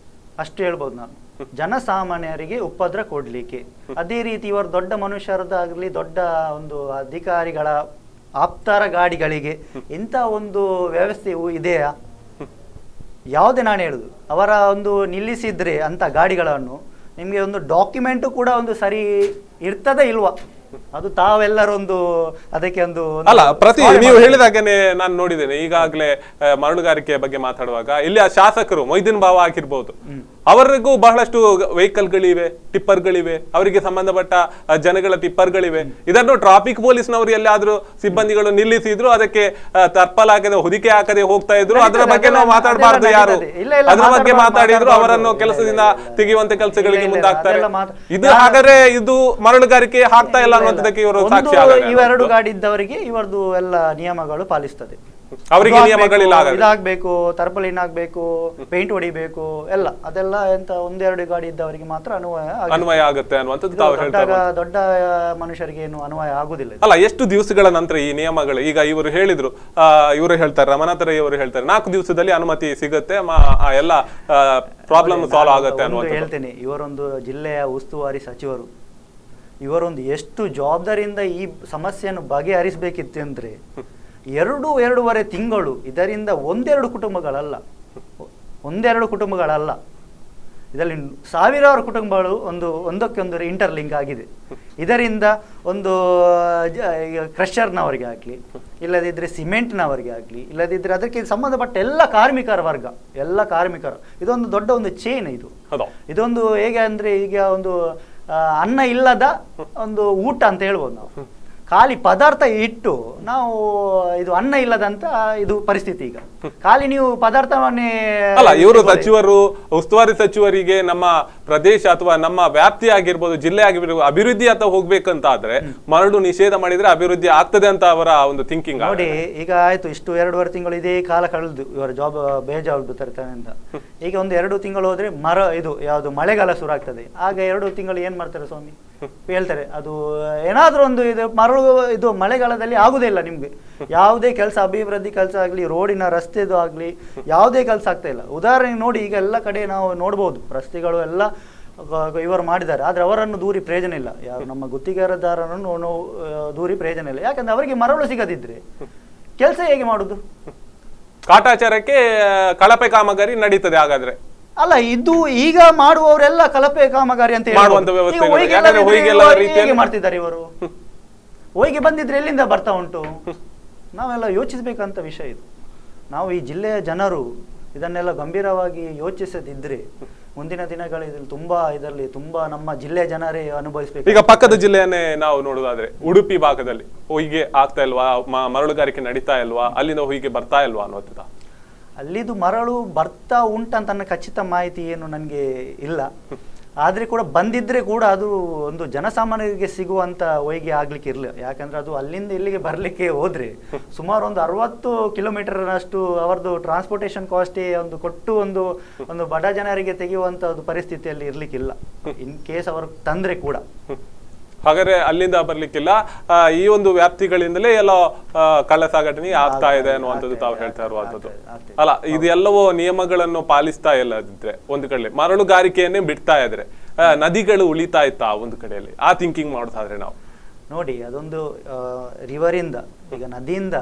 ಅಷ್ಟು ಹೇಳ್ಬೋದು ನಾನು, ಜನಸಾಮಾನ್ಯರಿಗೆ ಉಪದ್ರ ಕೊಡ್ಲಿಕ್ಕೆ. ಅದೇ ರೀತಿ ಇವರು ದೊಡ್ಡ ಮನುಷ್ಯರದಾಗ್ಲಿ ದೊಡ್ಡ ಒಂದು ಅಧಿಕಾರಿಗಳ ಆಪ್ತರ ಗಾಡಿಗಳಿಗೆ ಇಂಥ ಒಂದು ವ್ಯವಸ್ಥೆಯು ಇದೆಯಾ? ಯಾವುದೇ ನಾನು ಹೇಳುದು, ಅವರ ಒಂದು ನಿಲ್ಲಿಸಿದ್ರೆ ಅಂತ ಗಾಡಿಗಳನ್ನು ನಿಮ್ಗೆ ಒಂದು ಡಾಕ್ಯುಮೆಂಟು ಕೂಡ ಒಂದು ಸರಿ ಇರ್ತದೆ ಇಲ್ವಾ? ಅದು ತಾವೆಲ್ಲರೊಂದು ಅದಕ್ಕೆ ಒಂದು ಅಲ್ಲ, ಪ್ರತಿ ನೀವು ಹೇಳಿದಾಗೇನೆ ನಾನು ನೋಡಿದ್ದೇನೆ. ಈಗಾಗಲೇ ಮರಳುಗಾರಿಕೆಯ ಬಗ್ಗೆ ಮಾತಾಡುವಾಗ ಇಲ್ಲಿ ಆ ಶಾಸಕರು ಮೊಯ್ದೀನ್ ಬಾವ ಆಗಿರ್ಬೋದು, ಅವರಿಗೂ ಬಹಳಷ್ಟು ವೆಹಿಕಲ್ಗಳಿವೆ, ಟಿಪ್ಪರ್ಗಳಿವೆ, ಅವರಿಗೆ ಸಂಬಂಧಪಟ್ಟ ಜನಗಳ ಟಿಪ್ಪರ್ಗಳಿವೆ. ಇದನ್ನು ಟ್ರಾಫಿಕ್ ಪೊಲೀಸ್ನವರು ಎಲ್ಲಾದ್ರೂ ಸಿಬ್ಬಂದಿಗಳು ನಿಲ್ಲಿಸಿದ್ರು, ಅದಕ್ಕೆ ತರ್ಪಲ್ ಹಾಕದೆ ಹೊದಿಕೆ ಹಾಕದೆ ಹೋಗ್ತಾ ಇದ್ರು. ಅದರ ಬಗ್ಗೆ ನಾವು ಮಾತಾಡಬಾರ್ದು, ಯಾರು ಅದರ ಬಗ್ಗೆ ಮಾತಾಡಿದ್ರು ಅವರನ್ನು ಕೆಲಸದಿಂದ ತೆಗೆಯುವಂತ ಕೆಲಸಗಳಿಗೆ ಮುಂದಾಗ್ತಾರೆ. ಇದು ಹಾಗಾದ್ರೆ ಇದು ಮರಳುಗಾರಿಕೆ ಆಗ್ತಾ ಇಲ್ಲ ಅನ್ನುವಂಥದ್ದಕ್ಕೆ ಇವರು ಸಾಕ್ಷಿ. ಇವೆರಡು ಗಾಡಿ ಇದ್ದವರಿಗೆ ಇವರದು ಎಲ್ಲ ನಿಯಮಗಳು ಪಾಲಿಸ್ತದೆ. ಅವರಿಗೆ ನಿಯಮಗಳಿಲ್ಲ, ಇದಾಗಬೇಕು, ತರ್ಪಲಿನ್ ಆಗ್ಬೇಕು, ಪೇಂಟ್ ಹೊಡಿಬೇಕು, ಎಲ್ಲ ಅದೆಲ್ಲ ಎಂತ ಒಂದೆರಡು ಗಾಡಿ ಇದ್ದವರಿಗೆ ಮಾತ್ರ ಅನ್ವಯ ಆಗುತ್ತೆ ಅನ್ನುವಂಥದ್ದು ತಾವು ಹೇಳ್ತಾರೆ. ದೊಡ್ಡ ಮನುಷ್ಯರಿಗೆ ಏನು ಅನ್ವಯ ಆಗುದಿಲ್ಲ. ಅಲ್ಲ, ಎಷ್ಟು ದಿವಸಗಳ ನಂತರ ಈ ನಿಯಮಗಳು? ಈಗ ಇವರು ಹೇಳಿದ್ರು, ಇವರು ಹೇಳ್ತಾರೆ, ರಮನಾಥ್ ರೈ ಅವರು ಹೇಳ್ತಾರೆ 4 ದಿವಸದಲ್ಲಿ ಅನುಮತಿ ಸಿಗುತ್ತೆ, ಎಲ್ಲ ಪ್ರಾಬ್ಲಮ್ ಸಾಲ್ವ್ ಆಗುತ್ತೆ ಅನ್ನುವಂಥದ್ದು. ಹೇಳ್ತೇನೆ, ಇವರೊಂದು ಜಿಲ್ಲೆಯ ಉಸ್ತುವಾರಿ ಸಚಿವರು, ಇವರೊಂದು ಎಷ್ಟು ಜವಾಬ್ದಾರಿಯಿಂದ ಈ ಸಮಸ್ಯೆಯನ್ನು ಬಗೆಹರಿಸಬೇಕಿತ್ತು ಅಂದ್ರೆ 2-2.5 ತಿಂಗಳು ಇದರಿಂದ ಒಂದೆರಡು ಕುಟುಂಬಗಳಲ್ಲ, ಇದರಲ್ಲಿ ಸಾವಿರಾರು ಕುಟುಂಬಗಳು ಒಂದಕ್ಕೊಂದು ಇಂಟರ್ಲಿಂಕ್ ಆಗಿದೆ. ಇದರಿಂದ ಒಂದು ಕ್ರಷರ್ನವರಿಗೆ ಆಗಲಿ, ಇಲ್ಲದಿದ್ದರೆ ಸಿಮೆಂಟ್ನವರಿಗೆ ಆಗಲಿ, ಇಲ್ಲದಿದ್ದರೆ ಅದಕ್ಕೆ ಸಂಬಂಧಪಟ್ಟ ಎಲ್ಲ ಕಾರ್ಮಿಕರು ಇದೊಂದು ದೊಡ್ಡ ಒಂದು ಚೈನ್. ಇದೊಂದು ಹೇಗೆ ಅಂದರೆ ಈಗ ಒಂದು ಅನ್ನ ಇಲ್ಲದ ಒಂದು ಊಟ ಅಂತ ಹೇಳ್ಬೋದು ನಾವು. ಖಾಲಿ ಪದಾರ್ಥ ಇಟ್ಟು ನಾವು ಇದು ಅನ್ನ ಇಲ್ಲದಂತ ಇದು ಪರಿಸ್ಥಿತಿ. ಈಗ ಖಾಲಿ ನೀವು ಪದಾರ್ಥವನ್ನೇ ಅಲ್ಲ, ಇವರು ಸಚಿವರು, ಉಸ್ತುವಾರಿ ಸಚಿವರಿಗೆ ನಮ್ಮ ಪ್ರದೇಶ ಅಥವಾ ನಮ್ಮ ವ್ಯಾಪ್ತಿ ಆಗಿರ್ಬೋದು, ಜಿಲ್ಲೆ ಆಗಿರ್ಬೋದು, ಅಭಿವೃದ್ಧಿ ಅಂತ ಹೋಗ್ಬೇಕಂತ ಆದ್ರೆ ಮರಳು ನಿಷೇಧ ಮಾಡಿದ್ರೆ ಅಭಿವೃದ್ಧಿ ಆಗ್ತದೆ ಅಂತ ಅವರ ಒಂದು ಥಿಂಕಿಂಗ್. ನೋಡಿ, ಈಗ ಆಯ್ತು, ಇಷ್ಟು 2.5 ತಿಂಗಳು ಇದೇ ಕಾಲ ಕಳೆದು ಇವರ ಬೇಜವಾಬ್ದಾರಿತನದಿಂದ ಈಗ ಒಂದು 2 ತಿಂಗಳು ಹೋದ್ರೆ ಇದು ಯಾವುದು ಮಳೆಗಾಲ ಶುರು ಆಗ್ತದೆ. ಆಗ 2 ತಿಂಗಳು ಏನ್ ಮಾಡ್ತಾರೆ ಸ್ವಾಮಿ? ಹೇಳ್ತಾರೆ ಅದು ಏನಾದ್ರೂ ಒಂದು ಇದು ಮಳೆಗಾಲದಲ್ಲಿ ಆಗುದೇ ಇಲ್ಲ ನಿಮ್ಗೆ. ಯಾವುದೇ ಕೆಲಸ, ಅಭಿವೃದ್ಧಿ ಕೆಲಸ ಆಗ್ಲಿ, ರೋಡಿನ ರಸ್ತೆದು ಆಗ್ಲಿ, ಯಾವುದೇ ಕೆಲಸ ಆಗ್ತಾ ಇಲ್ಲ. ಉದಾಹರಣೆಗೆ ನೋಡಿ, ಈಗ ಎಲ್ಲ ಕಡೆ ನಾವು ನೋಡ್ಬೋದು ರಸ್ತೆಗಳು ಎಲ್ಲ ಇವರು ಮಾಡಿದ್ದಾರೆ, ಆದ್ರೆ ಅವರನ್ನು ದೂರಿ ಪ್ರಯೋಜನ ಇಲ್ಲ. ಯಾರು ನಮ್ಮ ಗುತ್ತಿಗೆದಾರರನ್ನು ದೂರಿ ಪ್ರಯೋಜನ ಇಲ್ಲ. ಯಾಕಂದ್ರೆ ಅವರಿಗೆ ಮರಳು ಸಿಗದಿದ್ರೆ ಕೆಲಸ ಹೇಗೆ ಮಾಡುದು? ಕಾಟಾಚಾರಕ್ಕೆ ಕಳಪೆ ಕಾಮಗಾರಿ ನಡೀತದೆ. ಹಾಗಾದ್ರೆ ಅಲ್ಲ, ಇದು ಈಗ ಮಾಡುವವರೆಲ್ಲ ಕಳಪೆ ಕಾಮಗಾರಿ ಅಂತ ಮಾಡ್ತಿದ್ದಾರೆ ಇವರು. ಹೊಯ್ಗೆ ಬಂದಿದ್ರೆ ಎಲ್ಲಿಂದ ಬರ್ತಾ ಉಂಟು? ನಾವೆಲ್ಲ ಯೋಚಿಸಬೇಕಂತ ವಿಷಯ ಇದು. ನಾವು ಈ ಜಿಲ್ಲೆಯ ಜನರು ಇದನ್ನೆಲ್ಲ ಗಂಭೀರವಾಗಿ ಯೋಚಿಸದಿದ್ರೆ ಮುಂದಿನ ದಿನಗಳಲ್ಲಿ ತುಂಬಾ ನಮ್ಮ ಜಿಲ್ಲೆಯ ಜನರೇ ಅನುಭವಿಸಬೇಕು. ಈಗ ಪಕ್ಕದ ಜಿಲ್ಲೆಯನ್ನೇ ನಾವು ನೋಡೋದಾದ್ರೆ ಉಡುಪಿ ಭಾಗದಲ್ಲಿ ಹೊಯ್ಗೆ ಆಗ್ತಾ ಇಲ್ವಾ, ಮರಳುಗಾರಿಕೆ ನಡೀತಾ ಇಲ್ವಾ, ಅಲ್ಲಿಂದ ಹೊಯ್ಗೆ ಬರ್ತಾ ಇಲ್ವಾ ಅನ್ನೋದ? ಅಲ್ಲಿದು ಮರಳು ಬರ್ತಾ ಉಂಟಂತ ನನ್ನ ಖಚಿತ ಮಾಹಿತಿ ಏನು ನನಗೆ ಇಲ್ಲ. ಆದ್ರೆ ಕೂಡ ಬಂದಿದ್ರೆ ಕೂಡ ಅದು ಒಂದು ಜನಸಾಮಾನ್ಯರಿಗೆ ಸಿಗುವಂತ ಹೊಯ್ಗೆ ಆಗ್ಲಿಕ್ಕೆ ಇರಲಿಲ್ಲ. ಯಾಕಂದ್ರೆ ಅದು ಅಲ್ಲಿಂದ ಇಲ್ಲಿಗೆ ಬರ್ಲಿಕ್ಕೆ ಹೋದ್ರೆ ಸುಮಾರು ಒಂದು 60 ಕಿಲೋಮೀಟರ್ನಷ್ಟು ಅವರದ್ದು ಟ್ರಾನ್ಸ್ಪೋರ್ಟೇಷನ್ ಕಾಸ್ಟೇ ಒಂದು ಕೊಟ್ಟು ಒಂದು ಬಡ ಜನರಿಗೆ ತೆಗೆಯುವಂತ ಒಂದು ಪರಿಸ್ಥಿತಿಯಲ್ಲಿ ಇರ್ಲಿಕ್ಕಿಲ್ಲ. ಇನ್ ಕೇಸ್ ಅವರು ತಂದ್ರೆ ಕೂಡ ಹಾಗಾದ್ರೆ ಅಲ್ಲಿಂದ ಬರ್ಲಿಕ್ಕಿಲ್ಲ. ಈ ಒಂದು ವ್ಯಾಪ್ತಿಗಳಿಂದಲೇ ಎಲ್ಲ ಕಳ್ಳ ಸಾಗಾಟನೆ ಆಗ್ತಾ ಇದೆ ಅನ್ನುವಂಥದ್ದು ತಾವು ಹೇಳ್ತಾ ಇರುವಂತದ್ದು. ಅಲ್ಲ, ಇದೆಲ್ಲವೋ ನಿಯಮಗಳನ್ನು ಪಾಲಿಸ್ತಾ ಇಲ್ಲದಿದ್ರೆ ಒಂದು ಕಡೆ ಮರಳುಗಾರಿಕೆಯನ್ನೇ ಬಿಡ್ತಾ ಇದ್ರೆ ನದಿಗಳು ಉಳಿತಾ ಇತ್ತಾ ಒಂದು ಕಡೆಯಲ್ಲಿ? ಆ ಥಿಂಕಿಂಗ್ ಮಾಡ್ತಾ ಇದ್ರೆ ನಾವು ನೋಡಿ, ಅದೊಂದು ರಿವರಿಂದ, ಈಗ ನದಿಯಿಂದ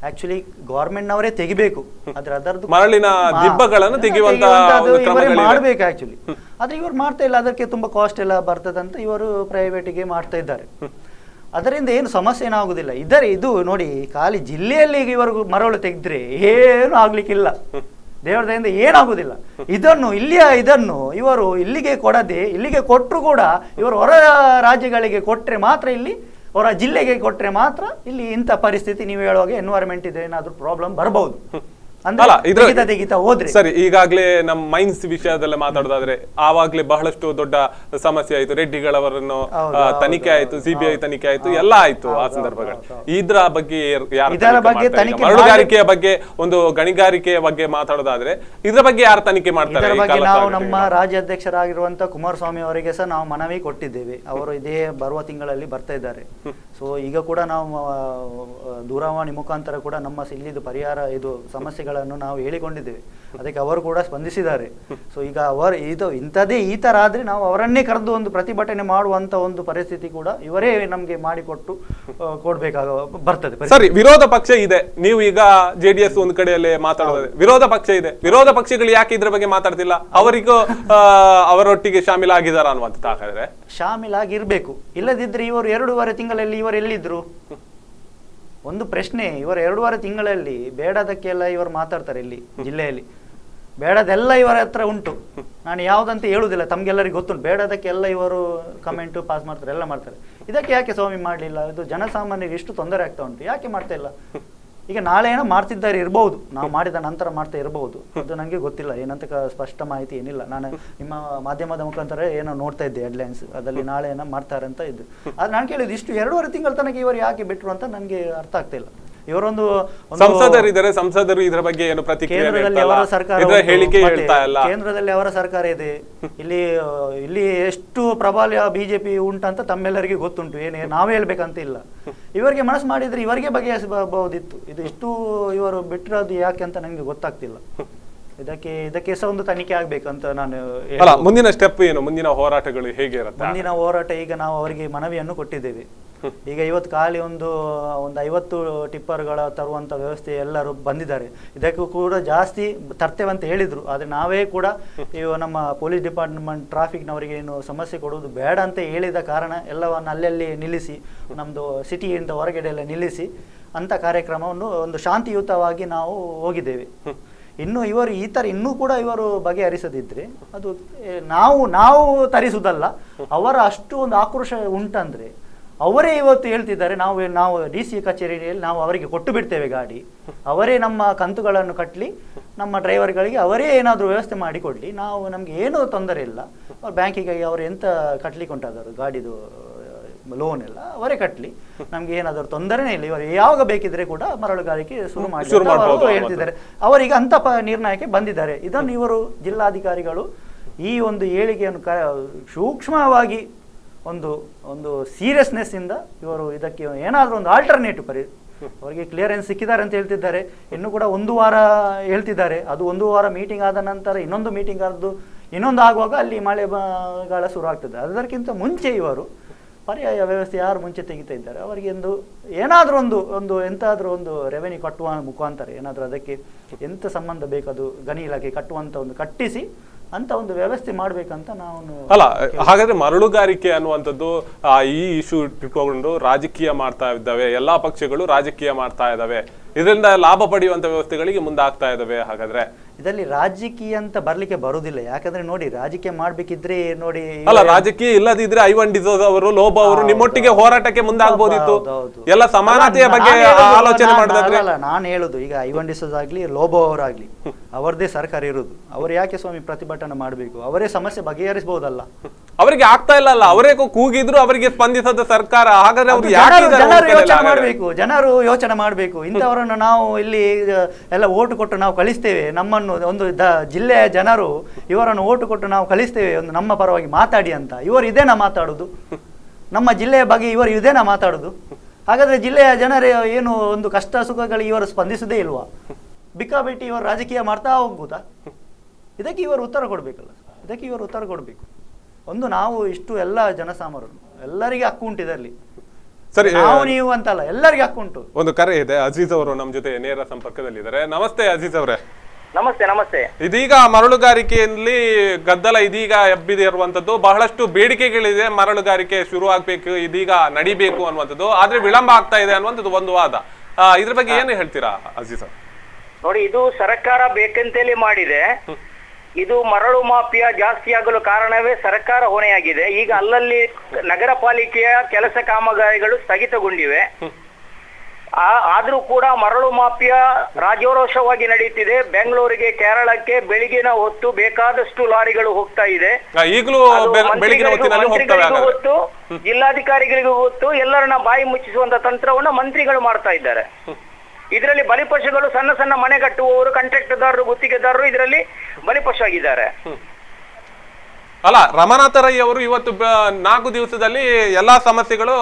ಆಕ್ಚುಲಿ ಗವರ್ಮೆಂಟ್ ನವರೇ ತೆಗಿಬೇಕು. ಅದರದ್ದು ಮರಳಿನ ದಿಬ್ಬಗಳನ್ನು ತೆಗೆಯುವಂತ ಮಾಡ್ಬೇಕು ಆಕ್ಚುಲಿ. ಆದ್ರೆ ಇವರು ಮಾಡ್ತಾ ಇಲ್ಲ. ಅದಕ್ಕೆ ತುಂಬಾ ಕಾಸ್ಟ್ ಎಲ್ಲ ಬರ್ತದಂತ ಇವರು ಪ್ರೈವೇಟಿಗೆ ಮಾಡ್ತಾ ಇದ್ದಾರೆ. ಅದರಿಂದ ಏನು ಸಮಸ್ಯೆ ಏನಾಗುದಿಲ್ಲ. ಇದು ನೋಡಿ, ಖಾಲಿ ಜಿಲ್ಲೆಯಲ್ಲಿ ಇವರು ಮರಳು ತೆಗೆದ್ರೆ ಏನು ಆಗ್ಲಿಕ್ಕಿಲ್ಲ. ದೇವರ ದಯೆಯಿಂದ ಏನಾಗುದಿಲ್ಲ. ಇದನ್ನು ಇವರು ಇಲ್ಲಿಗೆ ಕೊಡದೆ, ಇಲ್ಲಿಗೆ ಕೊಟ್ಟರು ಕೂಡ ಇವರು ಹೊರ ರಾಜ್ಯಗಳಿಗೆ ಕೊಟ್ಟರೆ ಮಾತ್ರ, ಇಲ್ಲಿ ಹೊರ ಜಿಲ್ಲೆಗೆ ಕೊಟ್ಟರೆ ಮಾತ್ರ ಇಲ್ಲಿ ಇಂಥ ಪರಿಸ್ಥಿತಿ ನೀವು ಹೇಳುವಾಗ ಎನ್ವೈರನ್ಮೆಂಟ್ ಇದೆ ಏನಾದ್ರೂ ಪ್ರಾಬ್ಲಮ್ ಬರಬಹುದು. ಸರಿ, ಈಗಾಗ್ಲೇ ನಮ್ಮ ಮೈನ್ಸ್ ವಿಷಯದಲ್ಲ ಮಾತಾಡೋದಾದ್ರೆ ಆವಾಗ್ಲೇ ಬಹಳಷ್ಟು ದೊಡ್ಡ ಸಮಸ್ಯೆ ಆಯ್ತು. ರೆಡ್ಡಿಗಳವರನ್ನು ತನಿಖೆ ಆಯ್ತು, ಸಿಬಿಐ ತನಿಖೆ ಆಯ್ತು, ಎಲ್ಲ ಆಯ್ತು ಆ ಸಂದರ್ಭಗಳು. ಇದರ ಬಗ್ಗೆ ಮರಳುಗಾರಿಕೆಯ ಬಗ್ಗೆ, ಒಂದು ಗಣಿಗಾರಿಕೆಯ ಬಗ್ಗೆ ಮಾತಾಡೋದಾದ್ರೆ ಇದರ ಬಗ್ಗೆ ಯಾರು ತನಿಖೆ ಮಾಡ್ತಾರೆ? ನಾವು ನಮ್ಮ ರಾಜ್ಯಾಧ್ಯಕ್ಷರಾಗಿರುವಂತ ಕುಮಾರಸ್ವಾಮಿ ಅವರಿಗೆ ಸಹ ನಾವು ಮನವಿ ಕೊಟ್ಟಿದ್ದೇವೆ. ಅವರು ಇದೇ ಬರುವ ತಿಂಗಳಲ್ಲಿ ಬರ್ತಾ ಇದ್ದಾರೆ. ಸೊ ಈಗ ಕೂಡ ನಾವು ದೂರವಾಣಿ ಮುಖಾಂತರ ಕೂಡ ನಮ್ಮ ಇಲ್ಲಿದು ಪರಿಹಾರ ಇದು ಸಮಸ್ಯೆಗಳನ್ನು ನಾವು ಹೇಳಿಕೊಂಡಿದ್ದೇವೆ. ಅದಕ್ಕೆ ಅವರು ಕೂಡ ಸ್ಪಂದಿಸಿದ್ದಾರೆ. ಸೊ ಈಗ ಇಂಥದ್ದೇ ಈ ತರ ಆದ್ರೆ ನಾವು ಅವರನ್ನೇ ಕರೆದು ಒಂದು ಪ್ರತಿಭಟನೆ ಮಾಡುವಂತ ಒಂದು ಪರಿಸ್ಥಿತಿ ಕೂಡ ಇವರೇ ನಮ್ಗೆ ಮಾಡಿಕೊಟ್ಟು ಬರ್ತದೆ. ಸರಿ, ವಿರೋಧ ಪಕ್ಷ ಇದೆ. ನೀವು ಈಗ JDS ಒಂದು ಕಡೆಯಲ್ಲಿ ಮಾತಾಡೋದು, ವಿರೋಧ ಪಕ್ಷ ಇದೆ. ವಿರೋಧ ಪಕ್ಷಗಳು ಯಾಕೆ ಇದ್ರ ಬಗ್ಗೆ ಮಾತಾಡ್ತಿಲ್ಲ? ಅವರಿಗೂ ಅವರೊಟ್ಟಿಗೆ ಶಾಮೀಲಾಗಿದಾರ ಅನ್ನುವಂತ ಹಾಗಾದ್ರೆ ಶಾಮೀಲಾಗಿರ್ಬೇಕು. ಇಲ್ಲದಿದ್ರೆ ಇವರು 2.5 ತಿಂಗಳಲ್ಲಿ ಇವರು ಎಲ್ಲಿದ್ರು? ಒಂದು ಪ್ರಶ್ನೆ. ಇವರು 2.5 ತಿಂಗಳಲ್ಲಿ ಬೇಡದಕ್ಕೆಲ್ಲ ಇವರು ಮಾತಾಡ್ತಾರೆ. ಇಲ್ಲಿ ಜಿಲ್ಲೆಯಲ್ಲಿ ಬೇಡದೆಲ್ಲ ಇವರ ಹತ್ರ ಉಂಟು. ನಾನು ಯಾವುದಂತ ಹೇಳುವುದಿಲ್ಲ, ತಮ್ಗೆಲ್ಲರಿಗೂ ಗೊತ್ತುಂಟು. ಬೇಡದಕ್ಕೆಲ್ಲ ಇವರು ಕಮೆಂಟ್ ಪಾಸ್ ಮಾಡ್ತಾರೆ, ಎಲ್ಲ ಮಾಡ್ತಾರೆ. ಇದಕ್ಕೆ ಯಾಕೆ ಸ್ವಾಮಿ ಮಾಡಲಿಲ್ಲ? ಇದು ಜನಸಾಮಾನ್ಯರಿಗೆ ಎಷ್ಟು ತೊಂದರೆ ಆಗ್ತಾ ಉಂಟು, ಯಾಕೆ ಮಾಡ್ತಾ ಇಲ್ಲ? ಈಗ ನಾಳೆ ಏನೋ ಮಾಡ್ತಿದ್ದಾರೆ ಇರಬಹುದು, ನಾವು ಮಾಡಿದ ನಂತರ ಮಾಡ್ತಾ ಇರಬಹುದು, ಅದು ನನಗೆ ಗೊತ್ತಿಲ್ಲ. ಏನಂತ ಸ್ಪಷ್ಟ ಮಾಹಿತಿ ಏನಿಲ್ಲ. ನಾನು ನಿಮ್ಮ ಮಾಧ್ಯಮದ ಮುಖಾಂತರ ಏನೋ ನೋಡ್ತಾ ಇದ್ದೆ ಹೆಡ್ಲೈನ್ಸ್, ಅದರಲ್ಲಿ ನಾಳೆ ಏನೋ ಮಾಡ್ತಾರೆ ಅಂತ ಇದ್ದು. ಆದ್ರೆ ನಾನು ಕೇಳಿದ್ದು ಇಷ್ಟು 2.5 ತಿಂಗಳ ತನಕ ಇವರು ಯಾಕೆ ಬಿಟ್ರು ಅಂತ ನನಗೆ ಅರ್ಥ ಆಗ್ತಾ ಇಲ್ಲ. ಇವರೊಂದು ಸಂಸದರಿದ್ದಾರೆ, ಸಂಸದರು ಇದರ ಬಗ್ಗೆ ಏನು ಪ್ರತಿಕ್ರಿಯೆ ಕೇಂದ್ರದಲ್ಲಿ ಅವರ ಸರ್ಕಾರ, ಕೇಂದ್ರದಲ್ಲಿ ಅವರ ಸರ್ಕಾರ ಇದೆ. ಇಲ್ಲಿ ಎಷ್ಟು ಪ್ರಬಲ ಬಿಜೆಪಿ ಉಂಟಂತ ತಮ್ಮೆಲ್ಲರಿಗೆ ಗೊತ್ತುಂಟು. ನಾವೇ ಹೇಳ್ಬೇಕಂತ ಇಲ್ಲ. ಇವರಿಗೆ ಮನಸ್ಸು ಮಾಡಿದ್ರೆ ಇವರಿಗೆ ಬಗೆಹರಿಸಬಹುದಿತ್ತು. ಇದು ಇಷ್ಟು ಇವರು ಬಿಟ್ಟಿರೋದು ಯಾಕೆ ಅಂತ ನನಗೆ ಗೊತ್ತಾಗ್ತಿಲ್ಲ. ಇದಕ್ಕೆ ಸಹ ಒಂದು ತನಿಖೆ ಆಗ್ಬೇಕಂತ ನಾನು. ಮುಂದಿನ ಸ್ಟೆಪ್ ಏನು? ಮುಂದಿನ ಹೋರಾಟಗಳು ಹೇಗೆ ಇರುತ್ತೆ? ಮುಂದಿನ ಹೋರಾಟ ಈಗ ನಾವು ಅವರಿಗೆ ಮನವಿಯನ್ನು ಕೊಟ್ಟಿದ್ದೇವೆ. ಈಗ ಇವತ್ತು ಖಾಲಿ ಒಂದು 50 ಟಿಪ್ಪರ್ಗಳ ತರುವಂತ ವ್ಯವಸ್ಥೆ ಎಲ್ಲರೂ ಬಂದಿದ್ದಾರೆ. ಇದಕ್ಕೂ ಕೂಡ ಜಾಸ್ತಿ ತರ್ತೇವೆ ಅಂತ ಹೇಳಿದ್ರು. ಆದ್ರೆ ನಾವೇ ಕೂಡ ನಮ್ಮ ಪೊಲೀಸ್ ಡಿಪಾರ್ಟ್ಮೆಂಟ್ ಟ್ರಾಫಿಕ್ನವರಿಗೆ ಏನು ಸಮಸ್ಯೆ ಕೊಡುವುದು ಬೇಡ ಅಂತ ಹೇಳಿದ ಕಾರಣ ಎಲ್ಲವನ್ನು ಅಲ್ಲಲ್ಲಿ ನಿಲ್ಲಿಸಿ, ನಮ್ದು ಸಿಟಿಯಿಂದ ಹೊರಗಡೆ ಎಲ್ಲ ನಿಲ್ಲಿಸಿ ಅಂತ ಕಾರ್ಯಕ್ರಮವನ್ನು ಒಂದು ಶಾಂತಿಯುತವಾಗಿ ನಾವು ಹೋಗಿದ್ದೇವೆ. ಇನ್ನು ಇವರು ಈ ತರ ಇನ್ನೂ ಕೂಡ ಇವರು ಬಗೆಹರಿಸದಿದ್ರೆ ಅದು ನಾವು ತರಿಸುವುದಲ್ಲ, ಅವರ ಅಷ್ಟು ಒಂದು ಆಕ್ರೋಶ ಉಂಟಂದ್ರೆ ಅವರೇ ಇವತ್ತು ಹೇಳ್ತಿದ್ದಾರೆ, ನಾವು DC ಕಚೇರಿಯಲ್ಲಿ ನಾವು ಅವರಿಗೆ ಕೊಟ್ಟು ಬಿಡ್ತೇವೆ ಗಾಡಿ, ಅವರೇ ನಮ್ಮ ಕಂತುಗಳನ್ನು ಕಟ್ಟಲಿ, ನಮ್ಮ ಡ್ರೈವರ್ಗಳಿಗೆ ಅವರೇ ಏನಾದರೂ ವ್ಯವಸ್ಥೆ ಮಾಡಿ ಕೊಡಲಿ, ನಮ್ಗೆ ಏನೂ ತೊಂದರೆ ಇಲ್ಲ. ಅವ್ರ ಬ್ಯಾಂಕಿಗೆ ಅವರು ಎಂತ ಕಟ್ಲಿಕ್ಕೆ ಉಂಟಾದರು ಗಾಡಿದು ಲೋನ್ ಎಲ್ಲ ಅವರೇ ಕಟ್ಟಲಿ, ನಮ್ಗೆ ಏನಾದರೂ ತೊಂದರೆನೇ ಇಲ್ಲ. ಇವರು ಯಾವಾಗ ಬೇಕಿದ್ರೆ ಕೂಡ ಮರಳುಗಾರಿಕೆ ಶುರು ಮಾಡಿ ಹೇಳ್ತಿದ್ದಾರೆ. ಅವರಿಗೆ ಅಂತ ನಿರ್ಣಯಕ್ಕೆ ಬಂದಿದ್ದಾರೆ. ಇದನ್ನು ಇವರು ಜಿಲ್ಲಾಧಿಕಾರಿಗಳು ಈ ಒಂದು ಏಳಿಗೆಯನ್ನು ಸೂಕ್ಷ್ಮವಾಗಿ ಒಂದು ಸೀರಿಯಸ್ನೆಸ್ ಇಂದ ಇವರು ಇದಕ್ಕೆ ಏನಾದರೂ ಒಂದು ಆಲ್ಟರ್ನೇಟಿವ್ ಅವರಿಗೆ ಕ್ಲಿಯರೆನ್ಸ್ ಸಿಕ್ಕಿದ್ದಾರೆ ಅಂತ ಹೇಳ್ತಿದ್ದಾರೆ. ಇನ್ನು ಕೂಡ 1 ವಾರ ಹೇಳ್ತಿದ್ದಾರೆ. ಅದು 1 ವಾರ ಮೀಟಿಂಗ್ ಆದ ನಂತರ ಇನ್ನೊಂದು ಮೀಟಿಂಗ್ ಆದ್ದು, ಇನ್ನೊಂದು ಆಗುವಾಗ ಅಲ್ಲಿ ಮಳೆಗಾಲ ಶುರು ಆಗ್ತದೆ. ಅದಕ್ಕಿಂತ ಮುಂಚೆ ಇವರು ಪರ್ಯಾಯ ವ್ಯವಸ್ಥೆ ಯಾರು ಮುಂಚೆ ತೆಗಿತಾ ಇದ್ದಾರೆ ಅವರಿಗೆ ಏನಾದರೂ ಎಂತಾದ್ರೂ ಒಂದು ರೆವೆನ್ಯೂ ಕಟ್ಟುವ ಮುಖಾಂತರ ಏನಾದರೂ ಅದಕ್ಕೆ ಎಂತ ಸಂಬಂಧ ಬೇಕದು ಗಣಿ ಇಲಾಖೆ ಕಟ್ಟುವಂತ ಕಟ್ಟಿಸಿ ಅಂತ ಒಂದು ವ್ಯವಸ್ಥೆ ಮಾಡ್ಬೇಕಂತ ನಾವು. ಹಾಗಾದ್ರೆ ಮರಳುಗಾರಿಕೆ ಅನ್ನುವಂಥದ್ದು ಈ ಇಶ್ಯೂ ಇಟ್ಕೊಂಡು ರಾಜಕೀಯ ಮಾಡ್ತಾ ಇದ್ದಾವೆ, ಎಲ್ಲಾ ಪಕ್ಷಗಳು ರಾಜಕೀಯ ಮಾಡ್ತಾ ಇದ್ದಾವೆ, ಇದರಿಂದ ಲಾಭ ಪಡೆಯುವಂತ ವ್ಯವಸ್ಥೆಗಳಿಗೆ ಮುಂದಾಗ್ತಾ ಇದ್ದಾವೆ. ಹಾಗಾದ್ರೆ ಇದರಲ್ಲಿ ರಾಜಕೀಯ ಅಂತ ಬರ್ಲಿಕ್ಕೆ ಬರುವುದಿಲ್ಲ. ಯಾಕಂದ್ರೆ ನೋಡಿ, ರಾಜಕೀಯ ಮಾಡ್ಬೇಕಿದ್ರೆ ನೋಡಿ, ರಾಜಕೀಯ ಇಲ್ಲದಿದ್ರೆ ಐವನ್ ಡಿಸೋಜ್ ಅವರು, ಲೋಬೋ ಅವರು ನಿಮ್ಮೊಟ್ಟಿಗೆ ಹೋರಾಟಕ್ಕೆ ಮುಂದಾಗಬಹುದಿತ್ತು. ಎಲ್ಲ ಸಮಾನತೆಯ ಬಗ್ಗೆ ಆಲೋಚನೆ ಮಾಡಿದ್ರೆ ನಾನು ಹೇಳುದು, ಈಗ ಐವನ್ ಡಿಸೋಜ್ ಆಗ್ಲಿ ಲೋಬೋ ಅವರಾಗ್ಲಿ ಅವರದೇ ಸರ್ಕಾರ ಇರುವುದು. ಅವರು ಯಾಕೆ ಸ್ವಾಮಿ ಪ್ರತಿಭಟನೆ ಮಾಡಬೇಕು? ಅವರೇ ಸಮಸ್ಯೆ ಬಗೆಹರಿಸಬಹುದಲ್ಲ. ಅವರಿಗೆ ಆಗ್ತಾ ಇಲ್ಲ ಅಲ್ಲ, ಅವರೇ ಕೂಗಿದ್ರು ಅವರಿಗೆ ಸ್ಪಂದಿಸದ ಸರ್ಕಾರ. ಹಾಗಾದ್ರೆ ಅವರು ಜನರು ಯೋಚನೆ ಮಾಡಬೇಕು. ಇಂಥವರನ್ನು ನಾವು ಇಲ್ಲಿ ಎಲ್ಲ ಓಟು ಕೊಟ್ಟು ನಾವು ಕಳಿಸ್ತೇವೆ, ನಮ್ಮನ್ನು ಒಂದು ಜಿಲ್ಲೆಯ ಜನರು ಇವರನ್ನು ಓಟು ಕೊಟ್ಟು ನಾವು ಕಳಿಸ್ತೇವೆ ನಮ್ಮ ಪರವಾಗಿ ಮಾತಾಡಿ ಅಂತ. ಇವರು ಇದೇನಾ ಮಾತಾಡುದು? ನಮ್ಮ ಜಿಲ್ಲೆಯ ಬಗ್ಗೆ ಇವರು ಇದೇನಾ ಮಾತಾಡುದು? ಹಾಗಾದ್ರೆ ಜಿಲ್ಲೆಯ ಜನರೇ ಏನು ಒಂದು ಕಷ್ಟ ಸುಖಗಳಿಗೆ ಇವರು ಸ್ಪಂದಿಸುವುದೇ ಇಲ್ವಾ? ಬಿಕ್ಕಾಬಿಟ್ಟಿ ಇವರು ರಾಜಕೀಯ ಮಾಡ್ತಾ ಹೋಗ್ಬೋದಾ? ಇದಕ್ಕೆ ಇವರು ಉತ್ತರ ಕೊಡ್ಬೇಕಲ್ಲ. ಇದಕ್ಕೆ ಇವರು ಉತ್ತರ ಕೊಡ್ಬೇಕು. ನಾವು ಇಷ್ಟು ಎಲ್ಲ ಜನಸಾಮಾನ್ಯರು ಎಲ್ಲರಿಗೆ ಹಕ್ಕು ಉಂಟು ಇದರಲ್ಲಿ. ಸರಿ, ನಾವು ನೀವು ಅಂತಲ್ಲ, ಎಲ್ಲರಿಗೆ ಹಕ್ಕು ಉಂಟು. ಒಂದು ಕರೆ ಇದೆ, ಅಜೀಜ್ ಅವರು ನಮ್ಮ ಜೊತೆ ನೇರ ಸಂಪರ್ಕದಲ್ಲಿದ್ದಾರೆ. ನಮಸ್ತೆ ಅಜೀಜ್ ಅವರೇ. ನಮಸ್ತೆ. ನಮಸ್ತೆ. ಇದೀಗ ಮರಳುಗಾರಿಕೆಯಲ್ಲಿ ಗದ್ದಲ ಇದೀಗ ಎಬ್ಬಿದೆ ಇರುವಂತದ್ದು, ಬಹಳಷ್ಟು ಬೇಡಿಕೆಗಳಿದೆ. ಮರಳುಗಾರಿಕೆ ಶುರು ಆಗ್ಬೇಕು, ಇದೀಗ ನಡಿಬೇಕು ಅನ್ನುವಂಥದ್ದು, ಆದ್ರೆ ವಿಳಂಬ ಆಗ್ತಾ ಇದೆ ಅನ್ನುವಂಥದ್ದು ಒಂದು ವಾದ. ಇದ್ರ ಬಗ್ಗೆ ಏನು ಹೇಳ್ತೀರಾ ಅಜೀಜ್? ನೋಡಿ, ಇದು ಸರ್ಕಾರ ಬೇಕಂತೇಳಿ ಮಾಡಿದೆ. ಇದು ಮರಳು ಮಾಫಿಯಾ ಜಾಸ್ತಿ ಆಗಲು ಕಾರಣವೇ ಸರ್ಕಾರ ಹೊಣೆಯಾಗಿದೆ. ಈಗ ಅಲ್ಲಲ್ಲಿ ನಗರ ಪಾಲಿಕೆಯ ಕೆಲಸ ಕಾಮಗಾರಿಗಳು ಸ್ಥಗಿತಗೊಂಡಿವೆ. ಆದ್ರೂ ಕೂಡ ಮರಳು ಮಾಫಿಯಾ ರಾಜಾರೋಷವಾಗಿ ನಡೀತಿದೆ. ಬೆಂಗಳೂರಿಗೆ, ಕೇರಳಕ್ಕೆ ಬೆಳಗಿನ ಹೊತ್ತು ಬೇಕಾದಷ್ಟು ಲಾರಿಗಳು ಹೋಗ್ತಾ ಇದೆ. ಈಗಲೂ ಮಂತ್ರಿಗಳಿಗೂ ಗೊತ್ತು, ಜಿಲ್ಲಾಧಿಕಾರಿಗಳಿಗೂ ಗೊತ್ತು. ಎಲ್ಲರನ್ನ ಬಾಯಿ ಮುಚ್ಚಿಸುವಂತ ತಂತ್ರವನ್ನ ಮಂತ್ರಿಗಳು ಮಾಡ್ತಾ ಇದ್ದಾರೆ. ಇದರಲ್ಲಿ ಬಲಿಪಶುಗಳು ಸಣ್ಣ ಸಣ್ಣ ಮನೆ ಕಟ್ಟುವವರು, ಕಾಂಟ್ರಾಕ್ಟರ್ದಾರರು, ಗುತ್ತಿಗೆದಾರರು ಇದರಲ್ಲಿ ಬಲಿಪಶು ಆಗಿದ್ದಾರೆ. ಅಲ್ಲ, ರಮನಾಥ ರೈ ಅವರು ಇವತ್ತು 4 ದಿವಸದಲ್ಲಿ ಎಲ್ಲಾ ಸಮಸ್ಯೆಗಳು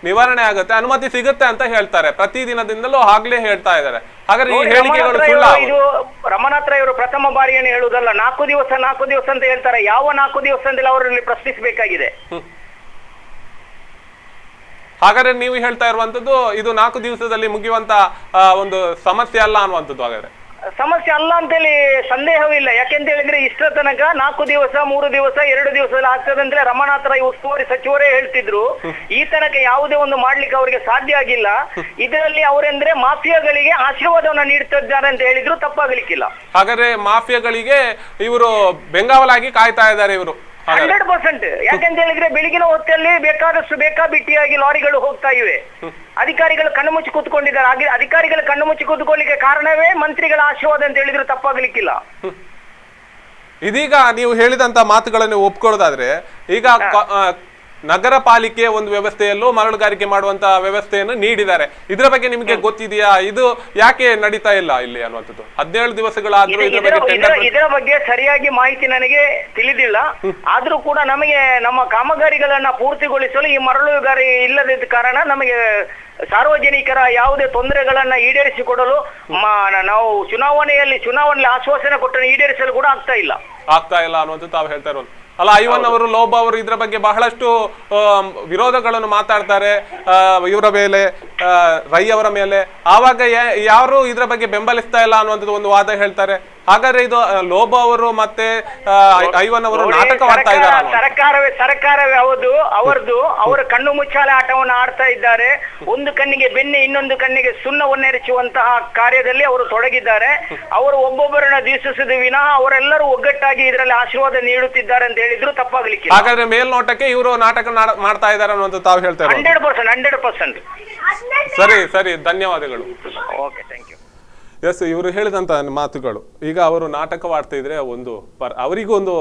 ನಿವಾರಣೆ ಆಗುತ್ತೆ, ಅನುಮತಿ ಸಿಗುತ್ತೆ ಅಂತ ಹೇಳ್ತಾರೆ. ಪ್ರತಿದಿನದಿಂದಲೂ ಆಗ್ಲೇ ಹೇಳ್ತಾ ಇದ್ದಾರೆ. ಹಾಗಾದ್ರೆ ಈ ಹೇಳಿಕೆಗಳು ಸುಳ್ಳ? ಇದು ರಮನಾಥ ರೈ ಅವರು ಪ್ರಥಮ ಬಾರಿಯನ್ನು ಹೇಳುವುದಲ್ಲ. 4 ದಿವಸ ಅಂತ ಹೇಳ್ತಾರೆ. ಯಾವ 4 ದಿವಸ ಅಂತ ಅವರಲ್ಲಿ ಪ್ರಶ್ನಿಸಬೇಕಾಗಿದೆ. ಹಾಗಾದ್ರೆ ನೀವು ಹೇಳ್ತಾ ಇರುವಂತದ್ದು ಇದು 4 ದಿವಸದಲ್ಲಿ ಮುಗಿಯುವಂತ ಒಂದು ಸಮಸ್ಯೆ ಅಲ್ಲ ಅನ್ನುವಂಥದ್ದು. ಹಾಗಾದ್ರೆ ಸಮಸ್ಯೆ ಅಲ್ಲ ಅಂತೇಳಿ ಸಂದೇಹವಿಲ್ಲ. ಯಾಕೆಂತ ಹೇಳಿದ್ರೆ ಇಷ್ಟರ ತನಕ 4 ದಿವಸ, 3 ದಿವಸ, 2 ದಿವಸದಲ್ಲಿ ಆಗ್ತದೆ ಅಂತಲೇ ರಮನಾಥ ರೈ ಉಸ್ತುವಾರಿ ಸಚಿವರೇ ಹೇಳ್ತಿದ್ರು. ಈ ತನಕ ಯಾವುದೇ ಒಂದು ಮಾಡ್ಲಿಕ್ಕೆ ಅವರಿಗೆ ಸಾಧ್ಯ ಆಗಿಲ್ಲ. ಇದರಲ್ಲಿ ಅವರೆಂದ್ರೆ ಮಾಫಿಯಾಗಳಿಗೆ ಆಶೀರ್ವಾದವನ್ನ ನೀಡ್ತಿದ್ದಾರೆ ಅಂತ ಹೇಳಿದ್ರು ತಪ್ಪಾಗ್ಲಿಕ್ಕಿಲ್ಲ. ಹಾಗಾದ್ರೆ ಮಾಫಿಯಾಗಳಿಗೆ ಇವರು ಬೆಂಗಾವಲಾಗಿ ಕಾಯ್ತಾ ಇದ್ದಾರೆ ಇವರು 100%. ಯಾಕಂತ ಹೇಳಿದ್ರೆ ಬೆಳಗಿನ ಹೊತ್ತಲ್ಲಿ ಬೇಕಾದಷ್ಟು ಬೇಕಾಬಿಟ್ಟಿಯಾಗಿ ಲಾರಿಗಳು ಹೋಗ್ತಾ ಇವೆ. ಅಧಿಕಾರಿಗಳು ಕಣ್ಣು ಮುಚ್ಚಿ ಕೂತ್ಕೊಂಡಿದ್ದಾರೆ. ಹಾಗೆ ಅಧಿಕಾರಿಗಳು ಕಣ್ಣು ಮುಚ್ಚಿ ಕೂತ್ಕೊಳ್ಳಿಕ್ಕೆ ಕಾರಣವೇ ಮಂತ್ರಿಗಳ ಆಶೀರ್ವಾದ ಅಂತ ಹೇಳಿದ್ರು ತಪ್ಪಾಗ್ಲಿಕ್ಕಿಲ್ಲ. ಇದೀಗ ನೀವು ಹೇಳಿದಂತ ಮಾತುಗಳನ್ನು ಒಪ್ಕೊಳ್ಳೋದಾದ್ರೆ, ಈಗ ನಗರ ಪಾಲಿಕೆ ಒಂದು ವ್ಯವಸ್ಥೆಯಲ್ಲೂ ಮರಳುಗಾರಿಕೆ ಮಾಡುವಂತ ವ್ಯವಸ್ಥೆಯನ್ನು ನೀಡಿದ್ದಾರೆ. ಇದರ ಬಗ್ಗೆ ನಿಮಗೆ ಗೊತ್ತಿದೆಯಾ? ಇದು ಯಾಕೆ ನಡೀತಾ ಇಲ್ಲ ಇಲ್ಲಿ ಅನ್ನುವಂಥದ್ದು? 17 ದಿವಸಗಳಾದ್ರೂ ಇದರ ಬಗ್ಗೆ ಸರಿಯಾಗಿ ಮಾಹಿತಿ ನನಗೆ ತಿಳಿದಿಲ್ಲ. ಆದ್ರೂ ಕೂಡ ನಮಗೆ ನಮ್ಮ ಕಾಮಗಾರಿಗಳನ್ನ ಪೂರ್ತಿಗೊಳಿಸಲು ಈ ಮರಳುಗಾರಿ ಇಲ್ಲದ ಕಾರಣ ನಮಗೆ ಸಾರ್ವಜನಿಕರ ಯಾವುದೇ ತೊಂದರೆಗಳನ್ನ ಈಡೇರಿಸಿಕೊಡಲು ನಾವು ಚುನಾವಣೆಯಲ್ಲಿ ಆಶ್ವಾಸನೆ ಕೊಟ್ಟರೆ ಈಡೇರಿಸಲು ಕೂಡ ಆಗ್ತಾ ಇಲ್ಲ ಅನ್ನುವಂಥದ್ದು ತಾವು ಹೇಳ್ತಾ ಇರೋದು. ಅಲ್ಲ, ಐವನ್ ಅವರು, ಲೋಬ ಅವರು ಇದರ ಬಗ್ಗೆ ಬಹಳಷ್ಟು ವಿರೋಧಗಳನ್ನು ಮಾತಾಡ್ತಾರೆ ಇವರ ಮೇಲೆ, ರೈ ಅವರ ಮೇಲೆ. ಆವಾಗ ಯಾರು ಇದರ ಬಗ್ಗೆ ಬೆಂಬಲಿಸ್ತಾ ಇಲ್ಲ ಅನ್ನುವಂಥದ್ದು ಒಂದು ವಾದ ಹೇಳ್ತಾರೆ. ಹಾಗಾದ್ರೆ ಇದು ಲೋಬ ಅವರು ಮತ್ತೆ ಐವನ್ ಅವರು ನಾಟಕವಾಡ್ತಾ ಇದ್ದಾರೆ. ಸರ್ಕಾರವೇ ಅವರದು ಅವರ ಕಣ್ಣು ಮುಚ್ಚಾಲೆ ಆಟವನ್ನು ಆಡ್ತಾ ಇದ್ದಾರೆ. ಒಂದು ಕಣ್ಣಿಗೆ ಬೆಣ್ಣೆ, ಇನ್ನೊಂದು ಕಣ್ಣಿಗೆ ಸುಣ್ಣವನ್ನೆರಚುವಂತಹ ಕಾರ್ಯದಲ್ಲಿ ಅವರು ತೊಡಗಿದ್ದಾರೆ. ಅವರು ಒಬ್ಬೊಬ್ಬರನ್ನ ದೀಕ್ಷಿಸಿದ ವಿನಃ ಅವರೆಲ್ಲರೂ ಒಗ್ಗಟ್ಟಾಗಿ ಇದರಲ್ಲಿ ಆಶೀರ್ವಾದ ನೀಡುತ್ತಿದ್ದಾರೆ ಅಂತ ಹೇಳಿದ್ರು ತಪ್ಪಾಗ್ಲಿಕ್ಕೆ. ಹಾಗಾದ್ರೆ ಮೇಲ್ನೋಟಕ್ಕೆ ಇವರು ನಾಟಕ ಮಾಡ್ತಾ ಇದ್ದಾರೆ ಅನ್ನುವಂತ ತಾವು ಹೇಳ್ತಾರೆ. 100%. ಸರಿ, ಧನ್ಯವಾದಗಳು. Okay, thank you. ಎಸ್, ಇವರು ಹೇಳಿದಂತ ಮಾತುಗಳು. ಈಗ ಅವರು ನಾಟಕವಾಡ್ತಾ ಇದ್ರೆ ಅವರಿಗೂ ಒಂದು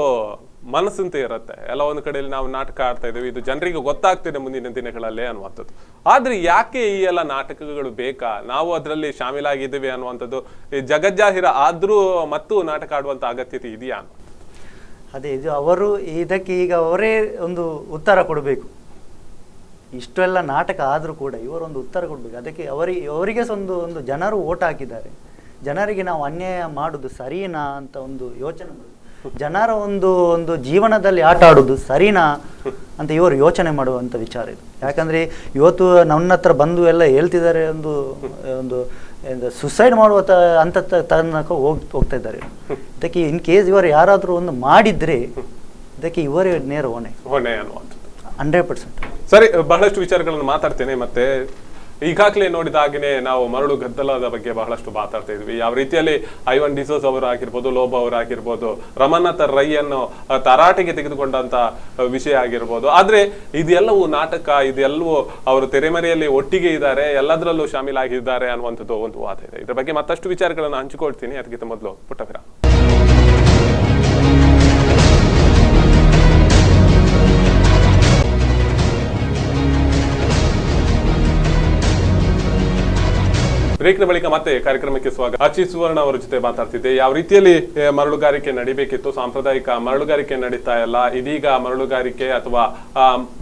ಮನಸ್ಸಂತ ಇರುತ್ತೆ. ಎಲ್ಲ ಒಂದು ಕಡೆಯಲ್ಲಿ ನಾವು ನಾಟಕ ಆಡ್ತಾ ಇದ್ದೇವೆ, ಇದು ಜನರಿಗೆ ಗೊತ್ತಾಗ್ತಿದೆ ಮುಂದಿನ ದಿನಗಳಲ್ಲಿ ಅನ್ನುವಂಥದ್ದು. ಆದ್ರೆ ಯಾಕೆ ಈ ಎಲ್ಲ ನಾಟಕಗಳು ಬೇಕಾ? ನಾವು ಅದರಲ್ಲಿ ಶಾಮೀಲಾಗಿದ್ದೇವೆ ಅನ್ನುವಂಥದ್ದು ಜಗಜ್ಜಾಹಿರ ಆದ್ರೂ ಮತ್ತು ನಾಟಕ ಆಡುವಂತ ಅಗತ್ಯತೆ ಇದೆಯಾ? ಅದೇ, ಇದು ಅವರು ಇದಕ್ಕೆ ಈಗ ಅವರೇ ಒಂದು ಉತ್ತರ ಕೊಡಬೇಕು. ಇಷ್ಟೆಲ್ಲ ನಾಟಕ ಆದರೂ ಕೂಡ ಇವರೊಂದು ಉತ್ತರ ಕೊಡಬೇಕು. ಅದಕ್ಕೆ ಅವರಿಗೆ ಒಂದು ಜನರು ಓಟ್ ಹಾಕಿದ್ದಾರೆ. ಜನರಿಗೆ ನಾವು ಅನ್ಯಾಯ ಮಾಡೋದು ಸರಿನಾ ಅಂತ ಒಂದು ಯೋಚನೆ ಮಾಡಿ, ಜನರ ಒಂದು ಜೀವನದಲ್ಲಿ ಆಟ ಆಡೋದು ಸರಿನಾ ಅಂತ ಇವರು ಯೋಚನೆ ಮಾಡುವಂಥ ವಿಚಾರ ಇದು. ಯಾಕಂದರೆ ಇವತ್ತು ನನ್ನ ಹತ್ರ ಬಂದು ಎಲ್ಲ ಹೇಳ್ತಿದ್ದಾರೆ, ಒಂದು ಸುಸೈಡ್ ಮಾಡುವ ಅಂತ ತನಕ ಹೋಗ್ತಾ ಇದ್ದಾರೆ. ಇದಕ್ಕೆ ಇನ್ ಕೇಸ್ ಇವರು ಯಾರಾದರೂ ಒಂದು ಮಾಡಿದ್ರೆ ಇದಕ್ಕೆ ಇವರೇ ನೇರ ಹೊಣೆ ಅನ್ನುವಂಥದ್ದು 100%. ಸರಿ, ಬಹಳಷ್ಟು ವಿಚಾರಗಳನ್ನು ಮಾತಾಡ್ತೇನೆ. ಮತ್ತೆ ಈಗಾಗಲೇ ನೋಡಿದ ಹಾಗೆಯೇ ನಾವು ಮರಳು ಗದ್ದಲದ ಬಗ್ಗೆ ಬಹಳಷ್ಟು ಮಾತಾಡ್ತಾ ಇದ್ವಿ. ಯಾವ ರೀತಿಯಲ್ಲಿ ಐವನ್ ಡಿಸೋಸ್ ಅವರು ಆಗಿರ್ಬೋದು, ಲೋಬ ಅವರು ಆಗಿರ್ಬೋದು, ರಮನಾಥ ರೈ ಅನ್ನು ತರಾಟೆಗೆ ತೆಗೆದುಕೊಂಡಂತ ವಿಷಯ ಆಗಿರ್ಬೋದು. ಆದ್ರೆ ಇದೆಲ್ಲವೂ ನಾಟಕ, ಇದೆಲ್ಲವೂ ಅವರು ತೆರೆಮರೆಯಲ್ಲಿ ಒಟ್ಟಿಗೆ ಇದ್ದಾರೆ, ಎಲ್ಲದರಲ್ಲೂ ಶಾಮೀಲಾಗಿದ್ದಾರೆ ಅನ್ನುವಂಥದ್ದು ಒಂದು ವಾದ ಇದೆ. ಇದ್ರ ಬಗ್ಗೆ ಮತ್ತಷ್ಟು ವಿಚಾರಗಳನ್ನು ಹಂಚಿಕೊಳ್ತೀನಿ. ಅದಕ್ಕಿಂತ ಮೊದಲು ಪುಟ್ಟ ವಿರಾಮ. ಬ್ರೇಕ್ನ ಬಳಿಕ ಮತ್ತೆ ಕಾರ್ಯಕ್ರಮಕ್ಕೆ ಸ್ವಾಗತ. ಆಚಿ ಸುವರ್ಣ ಅವರ ಜೊತೆ ಮಾತಾಡ್ತಿದ್ದೆ. ಯಾವ ರೀತಿಯಲ್ಲಿ ಮರಳುಗಾರಿಕೆ ನಡಿಬೇಕಿತ್ತು, ಸಾಂಪ್ರದಾಯಿಕ ಮರಳುಗಾರಿಕೆ ನಡೀತಾ ಇಲ್ಲ. ಇದೀಗ ಮರಳುಗಾರಿಕೆ ಅಥವಾ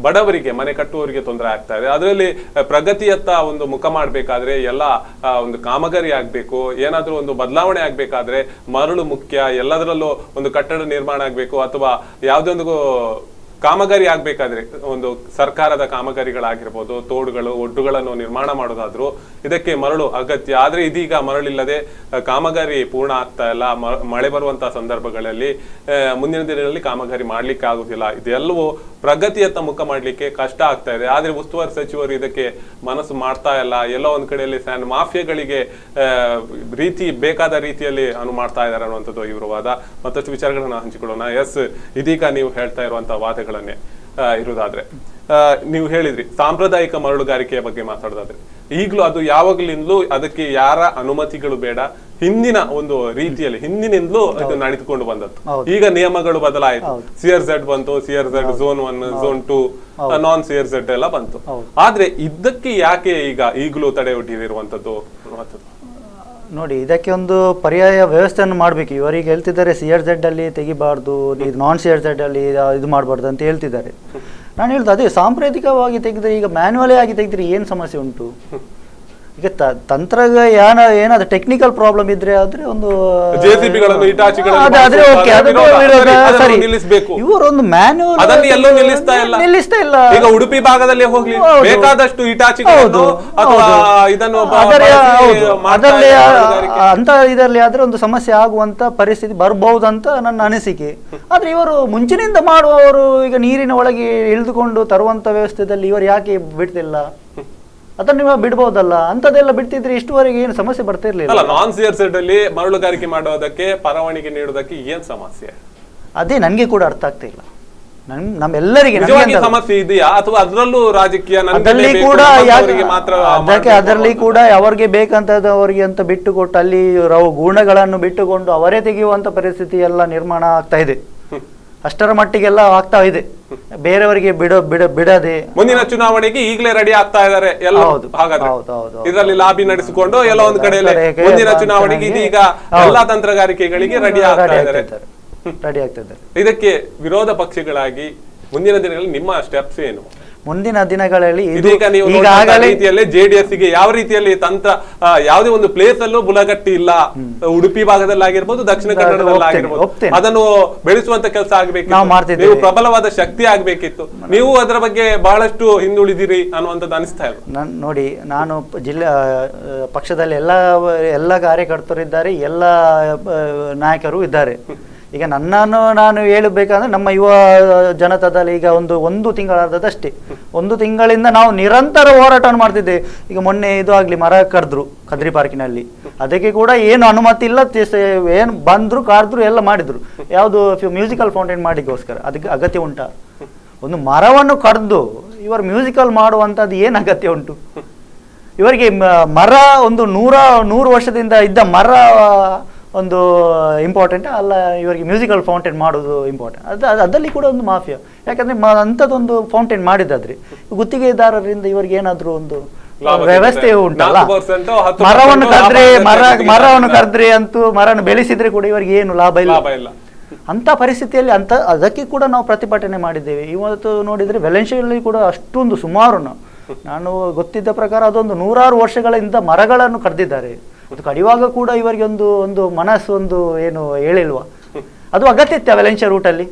ಬಡವರಿಗೆ, ಮನೆ ಕಟ್ಟುವವರಿಗೆ ತೊಂದರೆ ಆಗ್ತಾ ಇದೆ. ಅದರಲ್ಲಿ ಪ್ರಗತಿಯತ್ತ ಒಂದು ಮುಖ ಮಾಡಬೇಕಾದ್ರೆ ಎಲ್ಲ ಒಂದು ಕಾಮಗಾರಿ ಆಗ್ಬೇಕು, ಏನಾದ್ರೂ ಒಂದು ಬದಲಾವಣೆ ಆಗ್ಬೇಕಾದ್ರೆ ಮರಳು ಮುಖ್ಯ. ಎಲ್ಲದರಲ್ಲೂ ಒಂದು ಕಟ್ಟಡ ನಿರ್ಮಾಣ ಆಗ್ಬೇಕು ಅಥವಾ ಯಾವುದೇ ಒಂದು ಕಾಮಗಾರಿ ಆಗ್ಬೇಕಾದ್ರೆ ಒಂದು ಸರ್ಕಾರದ ಕಾಮಗಾರಿಗಳಾಗಿರ್ಬೋದು, ತೋಡುಗಳು, ಒಡ್ಡುಗಳನ್ನು ನಿರ್ಮಾಣ ಮಾಡೋದಾದ್ರು ಇದಕ್ಕೆ ಮರಳು ಅಗತ್ಯ. ಆದ್ರೆ ಇದೀಗ ಮರಳಿಲ್ಲದೆ ಕಾಮಗಾರಿ ಪೂರ್ಣ ಆಗ್ತಾ ಇಲ್ಲ. ಮಳೆ ಬರುವಂತಹ ಸಂದರ್ಭಗಳಲ್ಲಿ ಮುಂದಿನ ದಿನಗಳಲ್ಲಿ ಕಾಮಗಾರಿ ಮಾಡ್ಲಿಕ್ಕೆ ಆಗುದಿಲ್ಲ. ಇದೆಲ್ಲವೂ ಪ್ರಗತಿಯತ್ತ ಮುಖ ಮಾಡ್ಲಿಕ್ಕೆ ಕಷ್ಟ ಆಗ್ತಾ ಇದೆ. ಆದ್ರೆ ಉಸ್ತುವಾರಿ ಸಚಿವರು ಇದಕ್ಕೆ ಮನಸ್ಸು ಮಾಡ್ತಾ ಇಲ್ಲ. ಎಲ್ಲೋ ಒಂದ್ ಕಡೆಯಲ್ಲಿ ಸ್ಯಾಂಡ್ ಮಾಫಿಯಾಗಳಿಗೆ ಬೇಕಾದ ರೀತಿಯಲ್ಲಿ ಮಾಡ್ತಾ ಇದ್ದಾರೆ ಅನ್ನುವಂಥದ್ದು ಇವರು ವಾದ. ಮತ್ತಷ್ಟು ವಿಚಾರಗಳನ್ನ ಹಂಚಿಕೊಳ್ಳೋಣ. ಇದೀಗ ನೀವು ಹೇಳ್ತಾ ಇರುವಂತಹ ವಾದಗಳನ್ನೇ ಇರುವುದಾದ್ರೆ, ನೀವು ಹೇಳಿದ್ರಿ ಸಾಂಪ್ರದಾಯಿಕ ಮರಳುಗಾರಿಕೆಯ ಬಗ್ಗೆ ಮಾತಾಡೋದಾದ್ರೆ, ಈಗಲೂ ಅದು ಯಾವಾಗ್ಲಿಂದಲೂ ಅದಕ್ಕೆ ಯಾರ ಅನುಮತಿಗಳು ಬೇಡ, ಹಿಂದಿನ ಒಂದು ರೀತಿಯಲ್ಲಿ ಹಿಂದಿನಿಂದಲೂ ಇದು ನಡೆದುಕೊಂಡು ಬಂದದ್ದು. ಈಗ ನಿಯಮಗಳು ಬದಲಾಯಿತು. CRZ ಬಂತು, CRZ Zone 1, Zone 2, ನಾನ್ CRZ ಎಲ್ಲ ಬಂತು. ಆದ್ರೆ ಇದಕ್ಕೆ ಯಾಕೆ ಈಗಲೂ ತಡೆ ಒಡ್ಡಿರುವಂತದ್ದು? ನೋಡಿ, ಇದಕ್ಕೆ ಒಂದು ಪರ್ಯಾಯ ವ್ಯವಸ್ಥೆಯನ್ನು ಮಾಡಬೇಕು. ಇವರಿಗೆ ಹೇಳ್ತಿದ್ದಾರೆ CRZ ಅಲ್ಲಿ ತೆಗಿಬಾರ್ದು, ಇದು ನಾನ್ CRZ ಅಲ್ಲಿ ಇದು ಮಾಡಬಾರ್ದು ಅಂತ ಹೇಳ್ತಿದ್ದಾರೆ. ನಾನು ಹೇಳ್ದು ಅದೇ ಸಾಂಪ್ರದಾಯಿಕವಾಗಿ ತೆಗೆದ್ರೆ, ಈಗ ಮ್ಯಾನ್ಯುವಲೇ ಆಗಿ ತೆಗೆದ್ರೆ ಏನು ಸಮಸ್ಯೆ ಉಂಟು? ಈಗ ತಂತ್ರಜ್ಞಾನ ಏನಾದ್ರು ಟೆಕ್ನಿಕಲ್ ಪ್ರಾಬ್ಲಮ್ ಇದ್ರೆ ಆದ್ರೆ ಒಂದು ಇವರೊಂದು ಮ್ಯಾನ್ಯುವಲ್ ನಿಲ್ಲಿಸ್ತಾ ಇಲ್ಲ. ಈಗ ಉಡುಪಿ ಭಾಗದಲ್ಲಿ ಹೋಗ್ಲಿ ಬೇಕಾದಷ್ಟು ಇಟಾಚಿಗಳನ್ನು ಅಂತ ಇದರಲ್ಲಿ ಆದ್ರೆ ಒಂದು ಸಮಸ್ಯೆ ಆಗುವಂತ ಪರಿಸ್ಥಿತಿ ಬರಬಹುದಂತ ನನ್ನ ಅನಿಸಿಕೆ. ಆದ್ರೆ ಇವರು ಮುಂಚಿನಿಂದ ಮಾಡುವವರು ಈಗ ನೀರಿನ ಒಳಗೆ ಇಳಿದುಕೊಂಡು ತರುವಂತ ವ್ಯವಸ್ಥೆಯಲ್ಲಿ ಇವರು ಯಾಕೆ ಬಿಡ್ತಿಲ್ಲ? ಅದನ್ನ ನೀವು ಬಿಡ್ಬೋದಲ್ಲ. ಅಂತದೆಲ್ಲ ಬಿಡ್ತಿದ್ರೆ ಇಷ್ಟುವರೆಗೆ ಏನು ಸಮಸ್ಯೆ ಬರ್ತಾ ಇರ್ಲಿಲ್ಲ. ನಾನ್ CRZ ಅಲ್ಲಿ ಮರಳುಗಾರಿಕೆ ಮಾಡೋದಕ್ಕೆ ಪರವಾನಗಿ ನೀಡೋದಕ್ಕೆ ಏನ್ ಸಮಸ್ಯೆ? ಅದೇ ನನ್ಗೆ ಕೂಡ ಅರ್ಥ ಆಗ್ತಾ ಇಲ್ಲ. ನಮ್ಮೆಲ್ಲರಿಗೆ ಸಮಸ್ಯೆ ಇದೆಯಾ ಅಥವಾ ಅದರಲ್ಲೂ ರಾಜಕೀಯ? ಅದರಲ್ಲಿ ಕೂಡ ಅವರಿಗೆ ಬೇಕಂತದವರಿಗೆ ಅಂತ ಬಿಟ್ಟುಕೊಟ್ಟು ಅಲ್ಲಿ ಗುಣಗಳನ್ನು ಬಿಟ್ಟುಕೊಂಡು ಅವರೇ ತೆಗೆಯುವಂತ ಪರಿಸ್ಥಿತಿ ಎಲ್ಲ ನಿರ್ಮಾಣ ಆಗ್ತಾ ಇದೆ. ಅಷ್ಟರ ಮಟ್ಟಿಗೆಲ್ಲ ಆಗ್ತಾ ಇದೆ. ಬೇರೆಯವರಿಗೆ ಬಿಡದೆ ಮುಂದಿನ ಚುನಾವಣೆಗೆ ಈಗಲೇ ರೆಡಿ ಆಗ್ತಾ ಇದ್ದಾರೆ ಎಲ್ಲ. ಇದರಲ್ಲಿ ಲಾಬಿ ನಡೆಸಿಕೊಂಡು ಎಲ್ಲ ಒಂದ್ ಕಡೆಯಲ್ಲಿ ಮುಂದಿನ ಚುನಾವಣೆಗೆ ಇದೀಗ ಎಲ್ಲಾ ತಂತ್ರಗಾರಿಕೆಗಳಿಗೆ ರೆಡಿ ಆಗ್ತಾ ಇದ್ದಾರೆ. ಇದಕ್ಕೆ ವಿರೋಧ ಪಕ್ಷಗಳಾಗಿ ಮುಂದಿನ ದಿನಗಳಲ್ಲಿ ನಿಮ್ಮ ಸ್ಟೆಪ್ಸ್ ಏನು? ಮುಂದಿನ ದಿನಗಳಲ್ಲಿ ರೀತಿಯಲ್ಲಿ JDS ಗೆ ಯಾವ ರೀತಿಯಲ್ಲಿ ತಂತ್ರ, ಯಾವುದೇ ಒಂದು ಪ್ಲೇಸ್ ಅಲ್ಲೂ ಬುಲಗಟ್ಟಿ ಇಲ್ಲ. ಉಡುಪಿ ಭಾಗದಲ್ಲಿ ಆಗಿರ್ಬೋದು, ದಕ್ಷಿಣ ಕನ್ನಡದಲ್ಲಿ ಆಗಿರ್ಬೋದು, ಅದನ್ನು ಬೆಳೆಸುವಂತ ಕೆಲಸ ಆಗ್ಬೇಕಿತ್ತು. ನೀವು ಪ್ರಬಲವಾದ ಶಕ್ತಿ ಆಗ್ಬೇಕಿತ್ತು. ನೀವು ಅದರ ಬಗ್ಗೆ ಬಹಳಷ್ಟು ಹಿಂದುಳಿದಿರಿ ಅನ್ನುವಂಥದ್ದು ಅನಿಸ್ತಾ ಇಲ್ಲ. ನೋಡಿ, ನಾನು ಜಿಲ್ಲಾ ಪಕ್ಷದಲ್ಲಿ ಎಲ್ಲ ಕಾರ್ಯಕರ್ತರು ಇದ್ದಾರೆ, ಎಲ್ಲ ನಾಯಕರು ಇದ್ದಾರೆ. ಈಗ ನಾನು ಹೇಳಬೇಕಂದ್ರೆ ನಮ್ಮ ಯುವ ಜನತಾದಲ್ಲಿ ಈಗ ಒಂದು ತಿಂಗಳಾದದಷ್ಟೇ. ಒಂದು ತಿಂಗಳಿಂದ ನಾವು ನಿರಂತರ ಹೋರಾಟವನ್ನು ಮಾಡ್ತಿದ್ದೇವೆ. ಈಗ ಮೊನ್ನೆ ಇದು ಆಗ್ಲಿ ಮರ ಕಡಿದ್ರು ಕದ್ರಿ ಪಾರ್ಕಿನಲ್ಲಿ, ಅದಕ್ಕೆ ಕೂಡ ಏನು ಅನುಮತಿ ಇಲ್ಲ. ಏನು ಬಂದ್ರು ಕಾಡಿದ್ರು ಎಲ್ಲ ಮಾಡಿದ್ರು. ಯಾವುದು ಮ್ಯೂಸಿಕಲ್ ಫೌಂಟೇನ್ ಮಾಡಿಗೋಸ್ಕರ ಅದಕ್ಕೆ ಅಗತ್ಯ ಉಂಟಾ? ಒಂದು ಮರವನ್ನು ಕಡ್ದು ಇವರು ಮ್ಯೂಸಿಕಲ್ ಮಾಡುವಂಥದ್ದು ಏನು ಅಗತ್ಯ ಉಂಟು? ಇವರಿಗೆ ಮರ ಒಂದು 100 ವರ್ಷದಿಂದ ಇದ್ದ ಮರ ಒಂದು ಇಂಪಾರ್ಟೆಂಟ್ ಅಲ್ಲ, ಇವರಿಗೆ ಮ್ಯೂಸಿಕಲ್ ಫೌಂಟೇನ್ ಮಾಡೋದು ಇಂಪಾರ್ಟೆಂಟ್. ಅದರಲ್ಲಿ ಕೂಡ ಒಂದು ಮಾಫಿಯಾ. ಯಾಕಂದ್ರೆ ಅಂಥದ್ದೊಂದು ಫೌಂಟೇನ್ ಮಾಡಿದಾದ್ರೆ ಗುತ್ತಿಗೆದಾರರಿಂದ ಇವರಿಗೆ ಏನಾದ್ರು ಒಂದು ವ್ಯವಸ್ಥೆ ಉಂಟಲ್ಲ. ಮರವನ್ನು ಕರೆದ್ರೆ ಅಂತೂ ಮರವನ್ನು ಬೆಳೆಸಿದ್ರೆ ಕೂಡ ಇವರಿಗೆ ಏನು ಲಾಭ ಇಲ್ಲ. ಅಂತ ಪರಿಸ್ಥಿತಿಯಲ್ಲಿ ಅದಕ್ಕೆ ಕೂಡ ನಾವು ಪ್ರತಿಭಟನೆ ಮಾಡಿದ್ದೇವೆ. ಇವತ್ತು ನೋಡಿದ್ರೆ ವೆಲೆನ್ಶಿಯಲ್ಲಿ ಕೂಡ ಅಷ್ಟೊಂದು ಸುಮಾರು ನಾನು ಗೊತ್ತಿದ್ದ ಪ್ರಕಾರ ಅದೊಂದು 100 ವರ್ಷಗಳಿಂದ ಮರಗಳನ್ನು ಕಡ್ದಿದ್ದಾರೆ. ಅದು ಕಡಿಯುವಾಗ ಕೂಡ ಇವರಿಗೆ ಒಂದು ಮನಸ್ಸು ಏನು ಹೇಳಿಲ್ವಾ? ಅದು ಅಗತ್ಯ ಇತ್ತು. ವೆಲೆನ್ಶಿಯಾ ರೂಟಲ್ಲಿ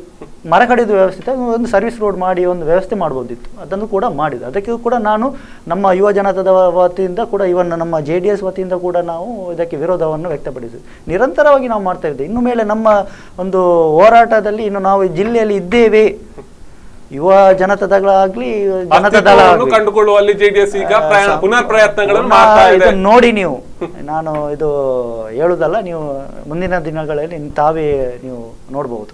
ಮರ ಕಡಿದು ವ್ಯವಸ್ಥೆ ಒಂದು ಸರ್ವಿಸ್ ರೋಡ್ ಮಾಡಿ ಒಂದು ವ್ಯವಸ್ಥೆ ಮಾಡ್ಬೋದಿತ್ತು. ಅದನ್ನು ಕೂಡ ಮಾಡಿದೆ. ಅದಕ್ಕೆ ಕೂಡ ನಾನು ನಮ್ಮ ಯುವ ಜನತಾದ ವತಿಯಿಂದ ಕೂಡ ನಮ್ಮ JDS ವತಿಯಿಂದ ಕೂಡ ನಾವು ಇದಕ್ಕೆ ವಿರೋಧವನ್ನು ವ್ಯಕ್ತಪಡಿಸಿದ್ವಿ. ನಿರಂತರವಾಗಿ ನಾವು ಮಾಡ್ತಾ ಇದ್ದೇವೆ. ಇನ್ನು ಮೇಲೆ ನಮ್ಮ ಒಂದು ಹೋರಾಟದಲ್ಲಿ ಇನ್ನು ನಾವು ಜಿಲ್ಲೆಯಲ್ಲಿ ಇದ್ದೇವೆ. ಯುವ ಜನತಾದಳಾಗ್ಲಿ ಜನತಾದಳ ಕಂಡುಕೊಳ್ಳುವಲ್ಲಿ JDS ಈಗ ಪುನರ್ ಪ್ರಯತ್ನಗಳನ್ನು ಮಾಡ್ತಾ ಇದೆ. ನೋಡಿ, ನೀವು ನಾನು ಇದು ಹೇಳುದಲ್ಲ, ನೀವು ಮುಂದಿನ ದಿನಗಳಲ್ಲಿ ತಾವೇ ನೀವು ನೋಡಬಹುದು.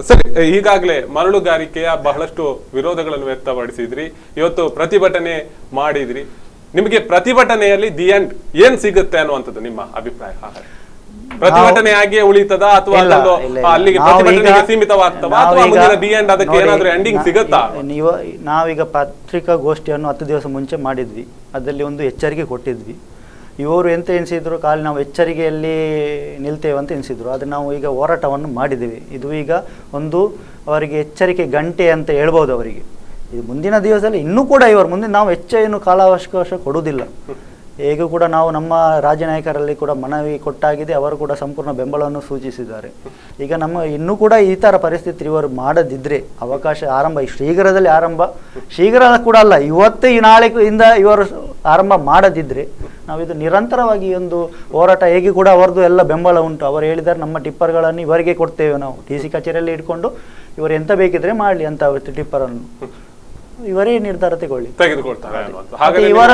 ಸರಿ, ಈಗಾಗಲೇ ಮರಳುಗಾರಿಕೆಯ ಬಹಳಷ್ಟು ವಿರೋಧಗಳನ್ನು ವ್ಯಕ್ತಪಡಿಸಿದ್ರಿ, ಇವತ್ತು ಪ್ರತಿಭಟನೆ ಮಾಡಿದ್ರಿ. ನಿಮಗೆ ಪ್ರತಿಭಟನೆಯಲ್ಲಿ ದಿ ಎಂಡ್ ಏನ್ ಸಿಗುತ್ತೆ ಅನ್ನುವಂಥದ್ದು ನಿಮ್ಮ ಅಭಿಪ್ರಾಯ? ಪ್ರತಿಭಟನೆಯಾಗಿಯೇ ಉಳಿತದ ಅಥವಾ ಅಲ್ಲಿಗೆ ಪ್ರತಿಭಟನೆಗೆ ಸೀಮಿತವಾಗ್ತದ ಅಥವಾ ಮುಂದಿನ ದಿ ಎಂಡ್ ಅದಕ್ಕೆ ಏನಾದರೂ ಎಂಡಿಂಗ್ ಸಿಗುತ್ತಾ? ನಾವೀಗ ಪತ್ರಿಕಾಗೋಷ್ಠಿಯನ್ನು 10 ದಿವಸ ಮುಂಚೆ ಮಾಡಿದ್ವಿ. ಅದರಲ್ಲಿ ಒಂದು ಎಚ್ಚರಿಕೆ ಕೊಟ್ಟಿದ್ವಿ. ಇವರು ಎಂತ ಎನಿಸಿದ್ರು, ಖಾಲಿ ನಾವು ಎಚ್ಚರಿಕೆಯಲ್ಲಿ ನಿಲ್ತೇವೆ ಅಂತ ಎನಿಸಿದ್ರು. ಆದರೆ ನಾವು ಈಗ ಹೋರಾಟವನ್ನು ಮಾಡಿದ್ದೇವೆ. ಇದು ಈಗ ಅವರಿಗೆ ಎಚ್ಚರಿಕೆ ಗಂಟೆ ಅಂತ ಹೇಳ್ಬೋದು ಅವರಿಗೆ. ಇದು ಮುಂದಿನ ದಿವಸದಲ್ಲಿ ಇನ್ನೂ ಕೂಡ ಇವರು ಮುಂದೆ ನಾವು ಹೆಚ್ಚೇನು ಕಾಲಾವಕಾಶ ಕೊಡುವುದಿಲ್ಲ. ಹೇಗೂ ಕೂಡ ನಾವು ನಮ್ಮ ರಾಜ್ಯ ನಾಯಕರಲ್ಲಿ ಕೂಡ ಮನವಿ ಕೊಟ್ಟಾಗಿದೆ, ಅವರು ಕೂಡ ಸಂಪೂರ್ಣ ಬೆಂಬಲವನ್ನು ಸೂಚಿಸಿದ್ದಾರೆ. ಈಗ ನಮ್ಮ ಇನ್ನೂ ಕೂಡ ಈ ಥರ ಪರಿಸ್ಥಿತಿ ಇವರು ಮಾಡದಿದ್ದರೆ ಅವಕಾಶ ಆರಂಭ ಶೀಘ್ರ ಕೂಡ ಅಲ್ಲ, ಇವತ್ತು ಈ ನಾಳೆಯಿಂದ ಇವರು ಆರಂಭ ಮಾಡದಿದ್ದರೆ ನಾವಿದು ನಿರಂತರವಾಗಿ ಒಂದು ಹೋರಾಟ ಹೇಗೆ ಕೂಡ ಅವರದ್ದು ಎಲ್ಲ ಬೆಂಬಲ ಉಂಟು. ಅವರು ಹೇಳಿದ್ದಾರೆ ನಮ್ಮ ಟಿಪ್ಪರ್ಗಳನ್ನು ಇವರಿಗೆ ಕೊಡ್ತೇವೆ, ನಾವು DC ಕಚೇರಿಯಲ್ಲಿ ಇಟ್ಕೊಂಡು ಇವರು ಎಂತ ಬೇಕಿದ್ರೆ ಮಾಡಲಿ ಅಂತ ಟಿಪ್ಪರನ್ನು ಇವರೇ ನಿರ್ಧಾರ ತೆಗೆದುಕೊಳ್ತಾರೆ. ಇವರ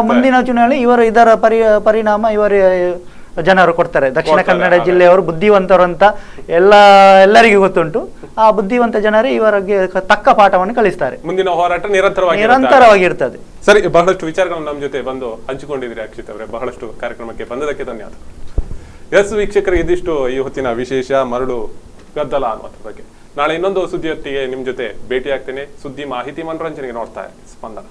ಮುಂದಿನ ಚುನಾವಣೆ ಇದರ ಪರಿಣಾಮ ಇವರೇ ಜನರು ಕೊಡ್ತಾರೆ. ದಕ್ಷಿಣ ಕನ್ನಡ ಜಿಲ್ಲೆಯವರು ಬುದ್ಧಿವಂತರು ಅಂತ ಎಲ್ಲರಿಗೂ ಗೊತ್ತುಂಟು. ಆ ಬುದ್ಧಿವಂತ ಜನರೇ ಇವರಿಗೆ ತಕ್ಕ ಪಾಠವನ್ನು ಕಲಿಸ್ತಾರೆ. ಮುಂದಿನ ಹೋರಾಟ ನಿರಂತರವಾಗಿರ್ತದೆ. ಸರಿ, ಬಹಳಷ್ಟು ವಿಚಾರಗಳನ್ನು ನಮ್ಮ ಜೊತೆ ಬಂದು ಹಂಚಿಕೊಂಡಿದ್ದೀರಿ ಅಕ್ಷಿತ್ ಅವರೇ. ಬಹಳಷ್ಟು ಕಾರ್ಯಕ್ರಮಕ್ಕೆ ಬಂದದಕ್ಕೆ ಧನ್ಯವಾದ. ಎಸ್ ವೀಕ್ಷಕರಿಗೆ, ಇದಿಷ್ಟು ಈ ಹೊತ್ತಿನ ವಿಶೇಷ ಮರಳು ಗದ್ದಲ ಅನ್ನೋದ್ರ ಬಗ್ಗೆ. ನಾಳೆ ಇನ್ನೊಂದು ಸುದ್ದಿಯೊತ್ತಿಗೆ ನಿಮ್ ಜೊತೆ ಭೇಟಿ ಆಗ್ತೇನೆ. ಸುದ್ದಿ, ಮಾಹಿತಿ, ಮನೋರಂಜನೆಗೆ ನೋಡ್ತಾ ಇರಿ ಸ್ಪಂದನ.